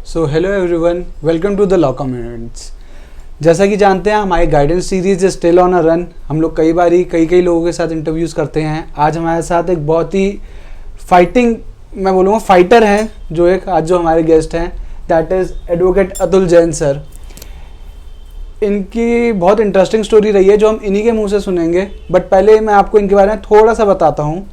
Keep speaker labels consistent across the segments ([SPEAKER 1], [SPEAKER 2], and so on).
[SPEAKER 1] So hello everyone, welcome to the law comments. जैसा कि जानते हैं हमारी guidance series is still on a run. हम लोग कई लोगों के साथ इंटरव्यूज़ करते हैं। आज हमारे साथ एक बहुत ही मैं बोलूँगा फाइटर हैं जो हमारे गेस्ट हैं, that is advocate Atul Jain sir. इनकी बहुत इंटरेस्टिंग स्टोरी रही है जो हम इन्हीं के मुंह से सुनेंगे, बट पहले मैं आपको इनके बारे में थोड़ा सा बताता हूँ।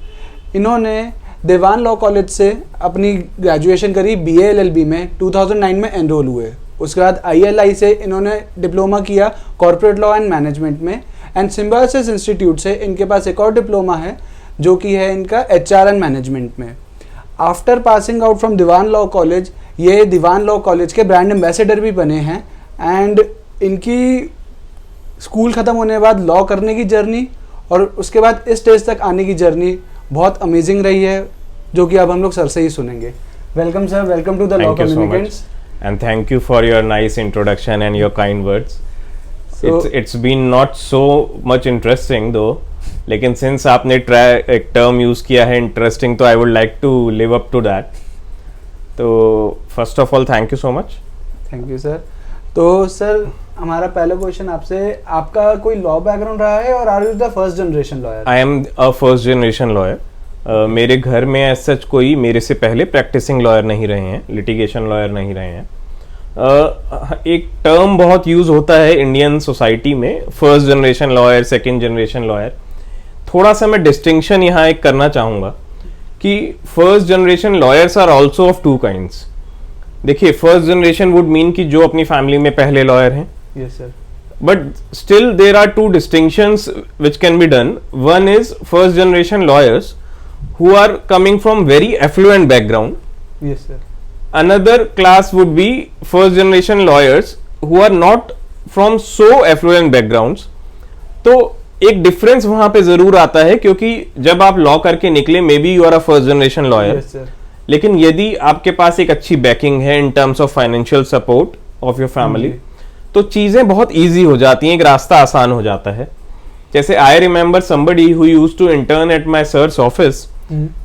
[SPEAKER 1] इन्होंने देवान लॉ कॉलेज से अपनी ग्रेजुएशन करी BA LLB में 2009 में एनरोल हुए। उसके बाद ILI से इन्होंने डिप्लोमा किया कॉर्पोरेट लॉ एंड मैनेजमेंट में, एंड सिम्बायोसिस इंस्टीट्यूट से इनके पास एक और डिप्लोमा है जो कि है इनका HR एंड मैनेजमेंट में। After passing out from Dewan law college ये दीवान लॉ कॉलेज के ब्रांड एम्बेसडर भी बने हैं। एंड इनकी स्कूल ख़त्म होने के बाद लॉ करने की जर्नी और उसके बाद इस स्टेज तक आने की जर्नी बहुत अमेजिंग रही है, जो कि अब हम लोग सर से ही सुनेंगे। Welcome sir, welcome to the law communications.
[SPEAKER 2] And thank you for your nice introduction and your kind words. So, it's been not so much interesting though. लेकिन since आपने एक term use किया है interesting, तो I would like to live up to that. तो first of all, thank you so much.
[SPEAKER 1] Thank you sir. तो sir हमारा पहला क्वेश्चन आपसे, आपका कोई लॉ बैकग्राउंड रहा है और are you the first generation lawyer?
[SPEAKER 2] I am a first generation lawyer. मेरे घर में एज सच कोई मेरे से पहले प्रैक्टिसिंग लॉयर नहीं रहे हैं, लिटिगेशन लॉयर नहीं रहे हैं। एक टर्म बहुत यूज होता है इंडियन सोसाइटी में, first generation lawyer, second generation lawyer. थोड़ा सा मैं डिस्टिंक्शन यहाँ एक करना चाहूँगा कि first generation lawyers are also of two kinds. देखिए, फर्स्ट जनरेशन वुड मीन कि जो अपनी फैमिली में पहले लॉयर हैं,
[SPEAKER 1] yes sir,
[SPEAKER 2] but still there are two distinctions which can be done. One is first generation lawyers who are coming from very affluent background.
[SPEAKER 1] Yes sir.
[SPEAKER 2] Another class would be first generation lawyers who are not from so affluent backgrounds. तो एक difference वहां पे जरूर आता है, क्योंकि जब आप लॉ करके निकले, may be you are a first generation lawyer, लेकिन यदि आपके पास एक अच्छी बैकिंग है in terms of financial support of your family, तो चीजें बहुत इजी हो जाती हैं, एक रास्ता आसान हो जाता है। जैसे I remember somebody who used to intern at my sir's office,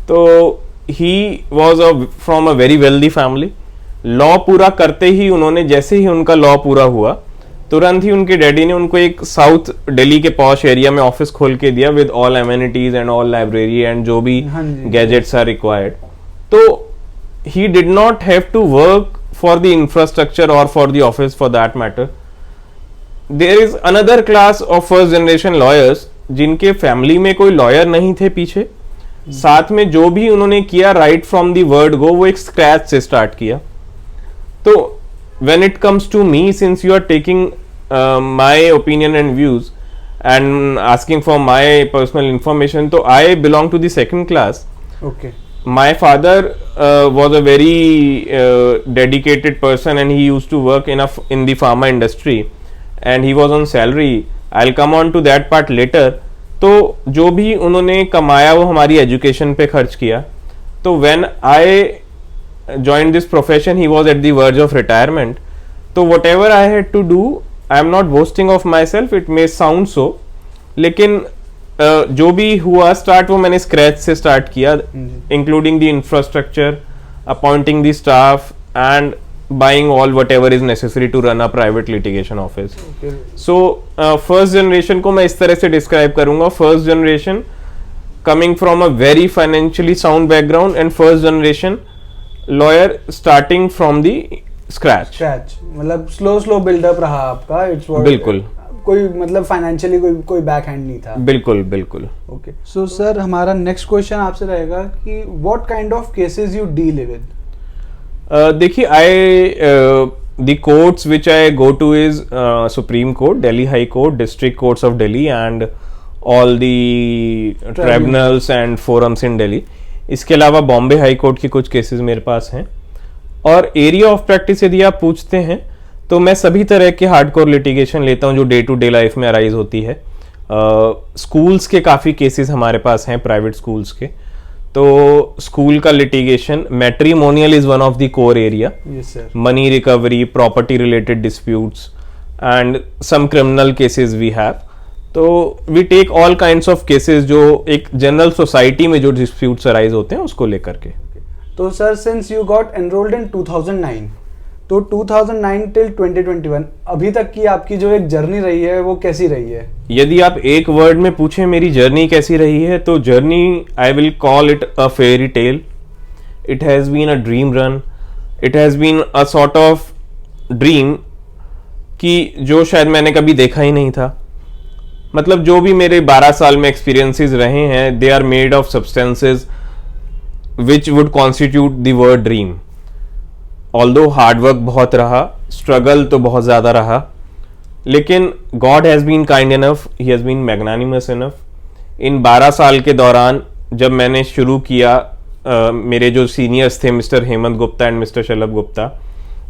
[SPEAKER 2] तो he was from a very wealthy family. Law पूरा करते ही उन्होंने, जैसे ही उनका लॉ पूरा हुआ, तुरंत ही उनके डैडी ने उनको एक साउथ दिल्ली के पॉश एरिया में ऑफिस खोल के दिया with all amenities and all library and जो भी गैजेट्स आर रिक्वायर्ड। तो he did not have to work for the infrastructure or for the office for that matter. There is another class of first generation lawyers जिनके family में कोई lawyer नहीं थे पीछे, साथ में जो भी उन्होंने किया right from the word go, वो एक स्क्रैच से स्टार्ट किया। तो when it comes to me, since you are taking my opinion and views and asking for my personal information, तो I belong to the second class.
[SPEAKER 1] Okay.
[SPEAKER 2] My father was a very dedicated person and he used to work in the pharma industry and he was on salary. I'll come on to that part later. तो जो भी उन्होंने कमाया वो हमारी education पे खर्च किया। तो when I joined this profession, he was at the verge of retirement. तो whatever I had to do, I am not boasting of myself, it may sound so, लेकिन जो भी हुआ स्टार्ट वो मैंने स्क्रैच से स्टार्ट किया, including the infrastructure, appointing the staff and buying all whatever is necessary to run a private litigation office. So first generation को मैं इस तरह से डिस्क्राइब करूंगा, first generation coming from a very financially sound background and first generation lawyer starting from the scratch.
[SPEAKER 1] मतलब slow buildup रहा आपका।
[SPEAKER 2] बिल्कुल,
[SPEAKER 1] कोई मतलब फाइनेंशियली कोई बैक हैंड नहीं था।
[SPEAKER 2] बिल्कुल बिल्कुल।
[SPEAKER 1] ओके, सो सर हमारा नेक्स्ट क्वेश्चन आपसे रहेगा कि what kind of cases you deal with?
[SPEAKER 2] देखिए, the courts which I go to is supreme court, Delhi high court, district courts of Delhi and all the tribunals and forums in Delhi. इसके अलावा Bombay high court के कुछ cases मेरे पास हैं। और area of practice यदि आप पूछते हैं तो मैं सभी तरह के हार्डकोर लिटिगेशन लेता हूं जो डे टू डे लाइफ में अराइज होती है। स्कूल्स के काफ़ी केसेस हमारे पास हैं, प्राइवेट स्कूल्स के। तो स्कूल का litigation, matrimonial is one of the core area, money recovery, property related disputes and some criminal cases we have. तो we take all kinds of cases जो एक जनरल सोसाइटी में जो डिस्प्यूट्स अराइज होते हैं उसको लेकर के।
[SPEAKER 1] तो sir since you got enrolled in 2009, तो 2009 टिल 2021 अभी तक की आपकी जो एक जर्नी रही है वो कैसी रही है?
[SPEAKER 2] यदि आप एक वर्ड में पूछें मेरी जर्नी कैसी रही है, तो journey I will call it a fairy tale. It has been a dream run. It has been a sort of dream कि जो शायद मैंने कभी देखा ही नहीं था. मतलब जो भी मेरे 12 साल में एक्सपीरियंसेस रहे हैं, they are made of substances which would constitute the word dream. Although hard work बहुत रहा, स्ट्रगल तो बहुत ज़्यादा रहा, लेकिन God has been kind enough, he has been magnanimous enough. इन 12 साल के दौरान जब मैंने शुरू किया, मेरे जो सीनियर्स थे mister Hemant Gupta and mister Shalabh Gupta,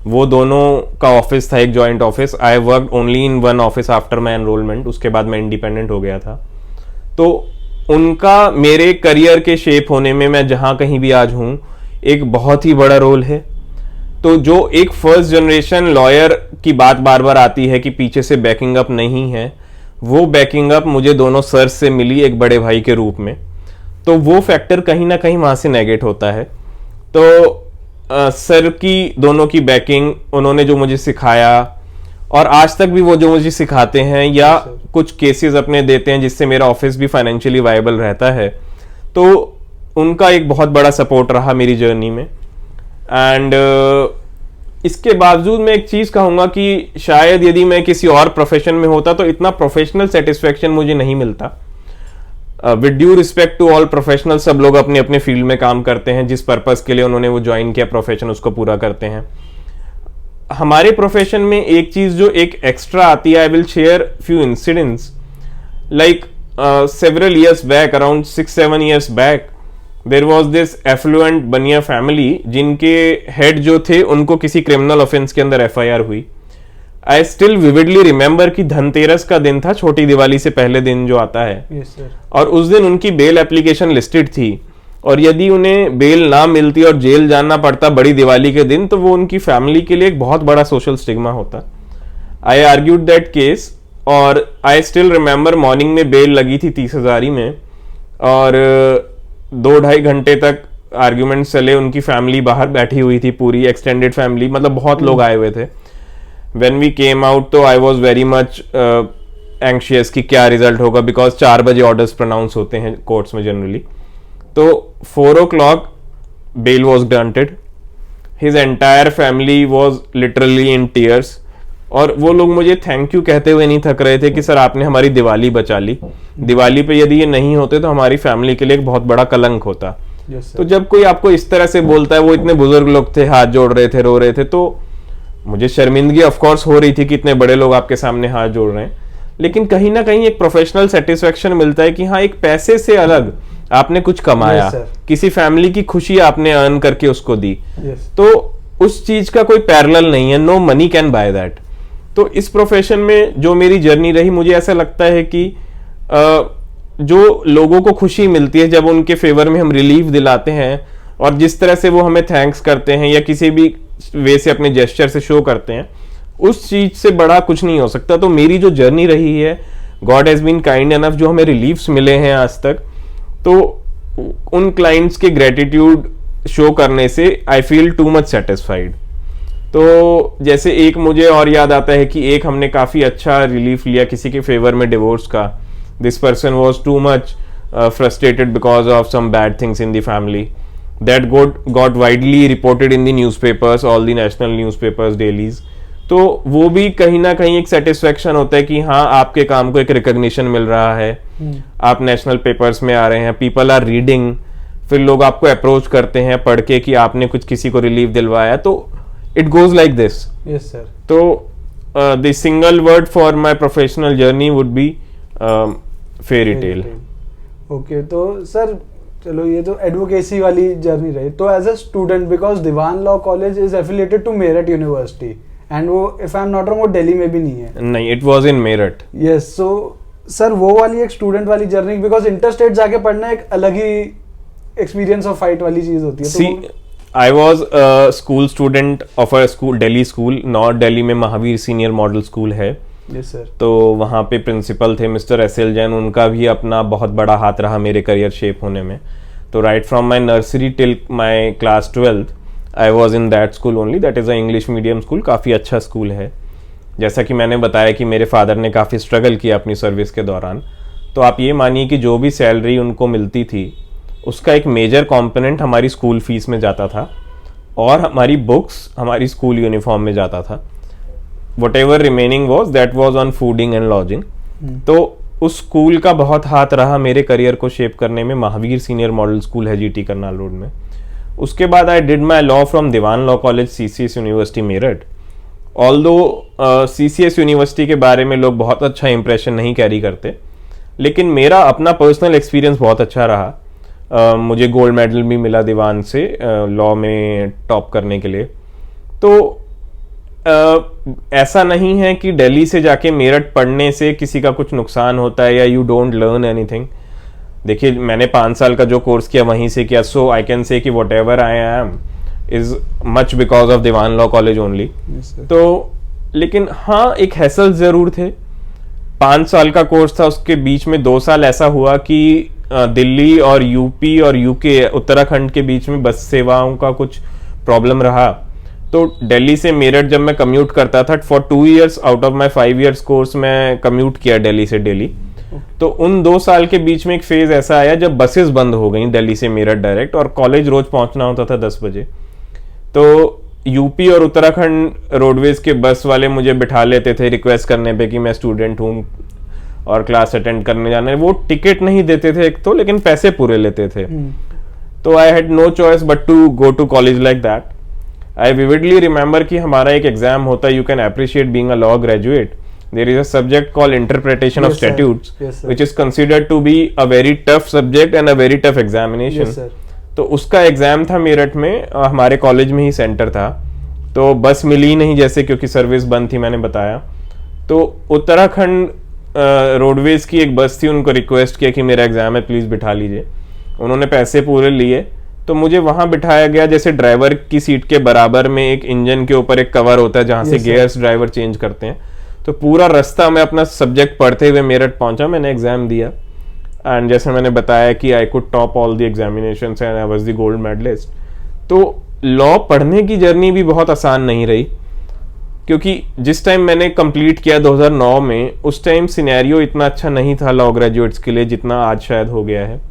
[SPEAKER 2] वो दोनों का ऑफिस था, एक joint office. I work only in one office after my enrolment. उसके बाद मैं इंडिपेंडेंट हो गया था. तो उनका मेरे करियर के शेप होने में, मैं जहाँ कहीं भी आज हूँ, एक बहुत ही बड़ा रोल है. तो जो एक फर्स्ट जनरेशन लॉयर की बात बार बार आती है कि पीछे से बैकिंग अप नहीं है, वो बैकिंग अप मुझे दोनों सर से मिली एक बड़े भाई के रूप में. तो वो फैक्टर कहीं ना कहीं वहाँ से नेगेट होता है. तो सर की दोनों की बैकिंग, उन्होंने जो मुझे सिखाया, और आज तक भी वो जो मुझे सिखाते हैं या कुछ केसेस अपने देते हैं जिससे मेरा ऑफिस भी फाइनेंशियली वायबल रहता है, तो उनका एक बहुत बड़ा सपोर्ट रहा मेरी जर्नी में. एंड इसके बावजूद मैं एक चीज कहूंगा कि शायद यदि मैं किसी और प्रोफेशन में होता तो इतना प्रोफेशनल सेटिस्फेक्शन मुझे नहीं मिलता. With due respect to all professional, सब लोग अपने अपने फील्ड में काम करते हैं, जिस पर्पस के लिए उन्होंने वो ज्वाइन किया प्रोफेशन उसको पूरा करते हैं. हमारे प्रोफेशन में एक चीज जो एक एक्स्ट्रा आती है, I will share few incidents. Like several years back, around 6-7 years back, there was this affluent Bania family, जिनके हेड जो थे उनको किसी क्रिमिनल ऑफेंस के अंदर एफआईआर हुई. आई स्टिल विविडली रिमेंबर कि धनतेरस का दिन था, छोटी दिवाली से पहले दिन जो आता है.
[SPEAKER 1] yes, sir.
[SPEAKER 2] और उस दिन उनकी बेल एप्लीकेशन लिस्टेड थी, और यदि उन्हें बेल ना मिलती और जेल जाना पड़ता बड़ी दिवाली के दिन, तो वो उनकी फैमिली के लिए एक बहुत बड़ा सोशल स्टिग्मा होता. आई आर्ग्यूड दैट केस, और आई स्टिल रिमेंबर मॉर्निंग में बेल लगी थी 30,000 में, और 2-2.5 घंटे तक आर्ग्यूमेंट चले. उनकी फैमिली बाहर बैठी हुई थी, पूरी एक्सटेंडेड फैमिली, मतलब बहुत लोग आए हुए थे. When we came out, तो I was very much anxious कि क्या रिजल्ट होगा, बिकॉज 4 बजे ऑर्डर्स प्रोनाउंस होते हैं कोर्ट्स में जनरली. तो 4 o'clock bail was granted. His entire family was literally in tears. और वो लोग मुझे थैंक यू कहते हुए नहीं थक रहे थे कि सर आपने हमारी दिवाली बचा ली. दिवाली पे यदि ये नहीं होते तो हमारी फैमिली के लिए एक बहुत बड़ा कलंक होता. तो जब कोई आपको इस तरह से बोलता है, वो इतने बुजुर्ग लोग थे, हाथ जोड़ रहे थे, रो रहे थे, तो मुझे शर्मिंदगी ऑफ कोर्स हो रही थी कि इतने बड़े लोग आपके सामने हाथ जोड़ रहे हैं. लेकिन कहीं ना कहीं एक प्रोफेशनल सेटिस्फेक्शन मिलता है कि हाँ, एक पैसे से अलग आपने कुछ कमाया, किसी फैमिली की खुशी आपने अर्न करके उसको दी. तो उस चीज का कोई पैरेलल नहीं है. No money can buy that. तो इस प्रोफेशन में जो मेरी जर्नी रही, मुझे ऐसा लगता है कि जो लोगों को खुशी मिलती है जब उनके फेवर में हम रिलीफ दिलाते हैं, और जिस तरह से वो हमें थैंक्स करते हैं या किसी भी वे से अपने जेस्चर से शो करते हैं, उस चीज से बड़ा कुछ नहीं हो सकता. तो मेरी जो जर्नी रही है, God has been kind enough, जो हमें रिलीफ्स मिले हैं आज तक, तो उन क्लाइंट्स के ग्रेटिट्यूड शो करने से I feel too much satisfied. तो जैसे एक मुझे और याद आता है कि एक हमने काफी अच्छा रिलीफ लिया किसी के फेवर में डिवोर्स का. This person was too much frustrated because of some bad things in the family. That got widely reported in the newspapers, all the national newspapers, dailies. तो वो भी कहीं ना कहीं एक सेटिस्फेक्शन होता है कि हाँ, आपके काम को एक रिकॉग्निशन मिल रहा है, आप नेशनल पेपर्स में आ रहे हैं, पीपल आर रीडिंग, फिर लोग आपको अप्रोच करते हैं पढ़ के कि आपने कुछ किसी को रिलीफ दिलवाया. तो it goes like this.
[SPEAKER 1] Yes sir.
[SPEAKER 2] तो the single word for my professional journey would be fairy tale.
[SPEAKER 1] Okay, तो सर चलो ये तो एडवोकेसी वाली जर्नी रही. तो as a student, because Diwan law college is affiliated to Meerut university, and वो if I am not wrong वो दिल्ली में भी नहीं है.
[SPEAKER 2] नहीं, it was in Meerut.
[SPEAKER 1] Yes. So sir वो वाली एक स्टूडेंट वाली जर्नी, बिकॉज इंटरस्टेट जाके पढ़ना एक अलग ही एक्सपीरियंस ऑफ फाइट वाली चीज होती है.
[SPEAKER 2] See, I was a school student of a school, Delhi school, north Delhi में महावीर सीनियर मॉडल स्कूल है.
[SPEAKER 1] Yes sir.
[SPEAKER 2] तो वहाँ पे प्रिंसिपल थे मिस्टर एस.एल. जैन. उनका भी अपना बहुत बड़ा हाथ रहा मेरे करियर शेप होने में. तो right from my nursery till my class 12th I was in that school only, that is a English medium school, काफ़ी अच्छा स्कूल है। जैसा कि मैंने बताया कि मेरे फादर ने काफ़ी स्ट्रगल किया अपनी सर्विस के दौरान, तो आप ये मानिए कि जो भी सैलरी उनको मिलती थी उसका एक मेजर कंपोनेंट हमारी स्कूल फीस में जाता था और हमारी बुक्स, हमारी स्कूल यूनिफॉर्म में जाता था। What ever remaining was that was on fooding and lodging. तो उस स्कूल का बहुत हाथ रहा मेरे करियर को शेप करने में। महावीर सीनियर मॉडल स्कूल है जीटी करनाल रोड में। उसके बाद I did my law from Dewan law college CCS university Meerut. Although CCS university के बारे में लोग बहुत अच्छा इंप्रेशन नहीं कैरी करते, लेकिन मेरा अपना पर्सनल एक्सपीरियंस बहुत अच्छा रहा। मुझे गोल्ड मेडल भी मिला दीवान से लॉ में टॉप करने के लिए। तो ऐसा नहीं है कि दिल्ली से जाके मेरठ पढ़ने से किसी का कुछ नुकसान होता है या यू डोंट लर्न एनीथिंग। देखिए, मैंने 5 साल का जो कोर्स किया वहीं से किया, सो आई कैन से कि whatever I am is much because of Dewan law college only. तो लेकिन हाँ, एक हैसल जरूर थे। 5 साल का कोर्स था, उसके बीच में 2 साल ऐसा हुआ कि दिल्ली और यूपी और यूके उत्तराखंड के बीच में बस सेवाओं का कुछ प्रॉब्लम रहा। तो दिल्ली से मेरठ जब मैं कम्यूट करता था, for 2 years out of my 5 years course मैं कम्यूट किया दिल्ली से डेली। तो उन 2 साल के बीच में एक फेज ऐसा आया जब बसेस बंद हो गई दिल्ली से मेरठ डायरेक्ट, और कॉलेज रोज पहुंचना होता था 10 बजे। तो यूपी और उत्तराखंड रोडवेज के बस वाले मुझे बिठा लेते थे रिक्वेस्ट करने पे कि मैं स्टूडेंट हूँ और क्लास अटेंड करने जाना है। वो टिकट नहीं देते थे एक तो, लेकिन पैसे पूरे लेते थे। तो I had no choice but to go to college like that. I vividly remember कि हमारा एक एग्जाम होता है, you can appreciate being a law graduate, there is a subject called interpretation of statutes, which is considered to be a very tough subject and a very tough examination. तो उसका exam था मेरठ में, हमारे college में ही centre था। तो बस मिली नहीं जैसे, क्योंकि सर्विस बंद थी मैंने बताया। तो उत्तराखंड रोडवेज की एक बस थी, उनको रिक्वेस्ट किया कि मेरा एग्जाम है प्लीज बिठा लीजिए। उन्होंने पैसे पूरे लिए, तो मुझे वहां बिठाया गया। जैसे ड्राइवर की सीट के बराबर में एक इंजन के ऊपर एक कवर होता है जहां से गियर्स ड्राइवर चेंज करते हैं। तो पूरा रास्ता मैं अपना सब्जेक्ट पढ़ते हुए मेरठ पहुंचा, मैंने एग्जाम दिया एंड जैसे मैंने बताया कि I could top all the examinations and I was the gold medallist. तो लॉ पढ़ने की जर्नी भी बहुत आसान नहीं रही, क्योंकि जिस टाइम मैंने कंप्लीट किया 2009 में, उस टाइम सिनेरियो इतना अच्छा नहीं था लॉ ग्रेजुएट्स के लिए जितना आज शायद हो गया है।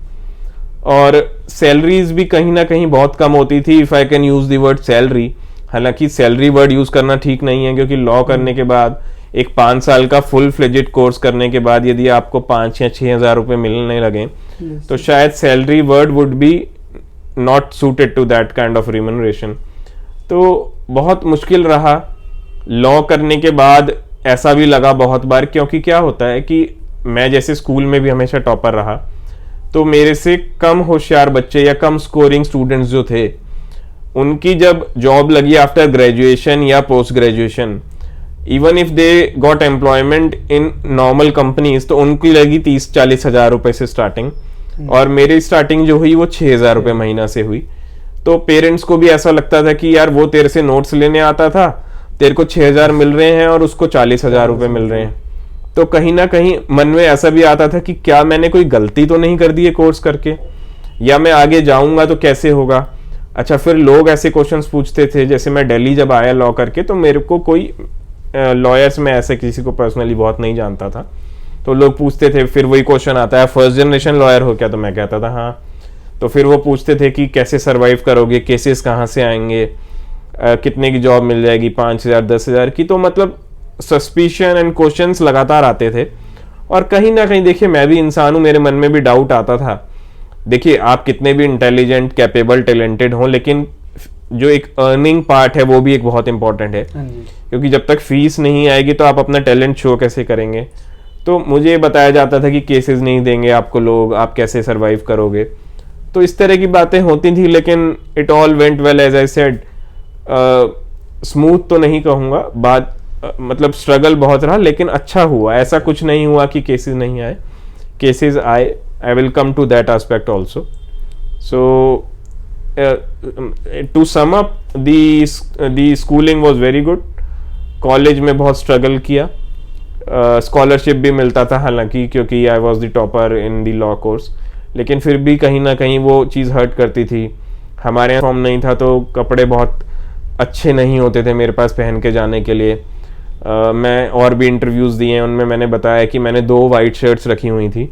[SPEAKER 2] और सैलरीज भी कहीं ना कहीं बहुत कम होती थी, if I can use the word salary. हालांकि सैलरी वर्ड यूज करना ठीक नहीं है, क्योंकि लॉ करने के बाद एक 5 साल का फुल फ्लेजेड कोर्स करने के बाद यदि आपको 5 या 6 हजार रुपए मिलने लगे, तो शायद salary word would be not suited to that kind of remuneration. तो बहुत मुश्किल रहा लॉ करने के बाद। ऐसा भी लगा बहुत बार, क्योंकि क्या होता है कि मैं जैसे स्कूल में भी हमेशा टॉपर रहा, तो मेरे से कम होशियार बच्चे या कम स्कोरिंग स्टूडेंट्स जो थे, उनकी जब जॉब लगी आफ्टर ग्रेजुएशन या post graduation, even if they got employment in normal companies, तो उनकी लगी 30-40 हजार रुपए से स्टार्टिंग, और मेरी स्टार्टिंग जो हुई वो 6 हजार रुपए महीना से हुई। तो पेरेंट्स को भी ऐसा लगता था कि यार वो तेरे से नोट्स लेने आता था, तेरे को 6 हजार मिल रहे हैं और उसको 40 हजार रुपए मिल रहे हैं। तो कहीं ना कहीं मन में ऐसा भी आता था कि क्या मैंने कोई गलती तो नहीं कर दी है कोर्स करके, या मैं आगे जाऊंगा तो कैसे होगा। अच्छा, फिर लोग ऐसे क्वेश्चंस पूछते थे, जैसे मैं दिल्ली जब आया लॉ करके, तो मेरे को कोई लॉयर्स में ऐसे किसी को पर्सनली बहुत नहीं जानता था, तो लोग पूछते थे। फिर वही क्वेश्चन आता है, फर्स्ट जनरेशन लॉयर हो क्या? तो मैं कहता था हाँ। तो फिर वो पूछते थे कि कैसे सरवाइव करोगे, केसेस कहाँ से आएंगे, कितने की जॉब मिल जाएगी, 5,000 10,000 की। तो मतलब सस्पिशन एंड क्वेश्चंस लगातार आते थे। और कहीं ना कहीं देखिए, मैं भी इंसान हूं, मेरे मन में भी डाउट आता था। देखिए, आप कितने भी इंटेलिजेंट, कैपेबल, टैलेंटेड हो, लेकिन जो एक अर्निंग पार्ट है वो भी एक बहुत इंपॉर्टेंट है, क्योंकि जब तक फीस नहीं आएगी तो आप अपना टैलेंट शो कैसे करेंगे। तो मुझे बताया जाता था कि केसेस नहीं देंगे आपको लोग, आप कैसे सरवाइव करोगे। तो इस तरह की बातें होती थी, लेकिन it all went well as I said. Smooth तो नहीं कहूंगा, बात मतलब स्ट्रगल बहुत रहा, लेकिन अच्छा हुआ। ऐसा कुछ नहीं हुआ कि केसेस नहीं आए, केसेस आए। I will come to that aspect also. So to sum up, the schooling was very good. College में बहुत स्ट्रगल किया, स्कॉलरशिप भी मिलता था हालांकि, क्योंकि I was the topper in the law course, लेकिन फिर भी कहीं ना कहीं वो चीज़ हर्ट करती थी हमारे यहाँ यूनिफॉर्म नहीं था तो कपड़े बहुत अच्छे नहीं होते थे मेरे पास पहन के जाने के लिए। मैं और भी इंटरव्यूज़ दिए हैं, उनमें मैंने बताया कि मैंने 2 वाइट शर्ट्स रखी हुई थी,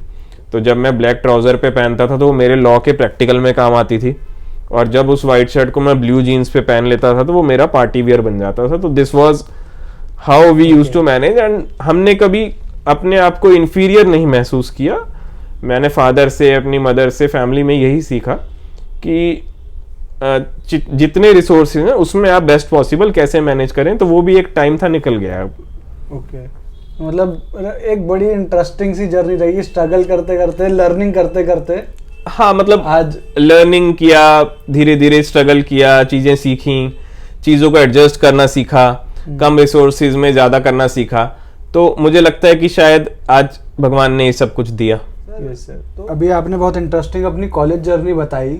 [SPEAKER 2] तो जब मैं ब्लैक ट्राउज़र पे पहनता था तो वो मेरे लॉ के प्रैक्टिकल में काम आती थी, और जब उस वाइट शर्ट को मैं ब्लू जीन्स पे पहन लेता था तो वो मेरा पार्टी वियर बन जाता था। तो this was how we used to manage, and हमने कभी अपने आप को इन्फीरियर नहीं महसूस किया। मैंने फादर से, अपनी मदर से, फैमिली में यही सीखा कि जितने रिसोर्सेज हैं उसमें आप बेस्ट पॉसिबल कैसे मैनेज करें। तो वो भी एक टाइम था, निकल गया।
[SPEAKER 1] ओके मतलब एक बड़ी इंटरेस्टिंग सी जर्नी रही, स्ट्रगल करते करते, लर्निंग करते करते।
[SPEAKER 2] हाँ, मतलब आज लर्निंग किया, धीरे धीरे स्ट्रगल किया, चीजें सीखी, चीजों को एडजस्ट करना सीखा, कम रिसोर्सेज में ज्यादा करना सीखा। तो मुझे लगता है कि शायद आज भगवान ने ये सब कुछ दिया।
[SPEAKER 1] Yes sir. तो अभी आपने बहुत इंटरेस्टिंग अपनी कॉलेज जर्नी बताई।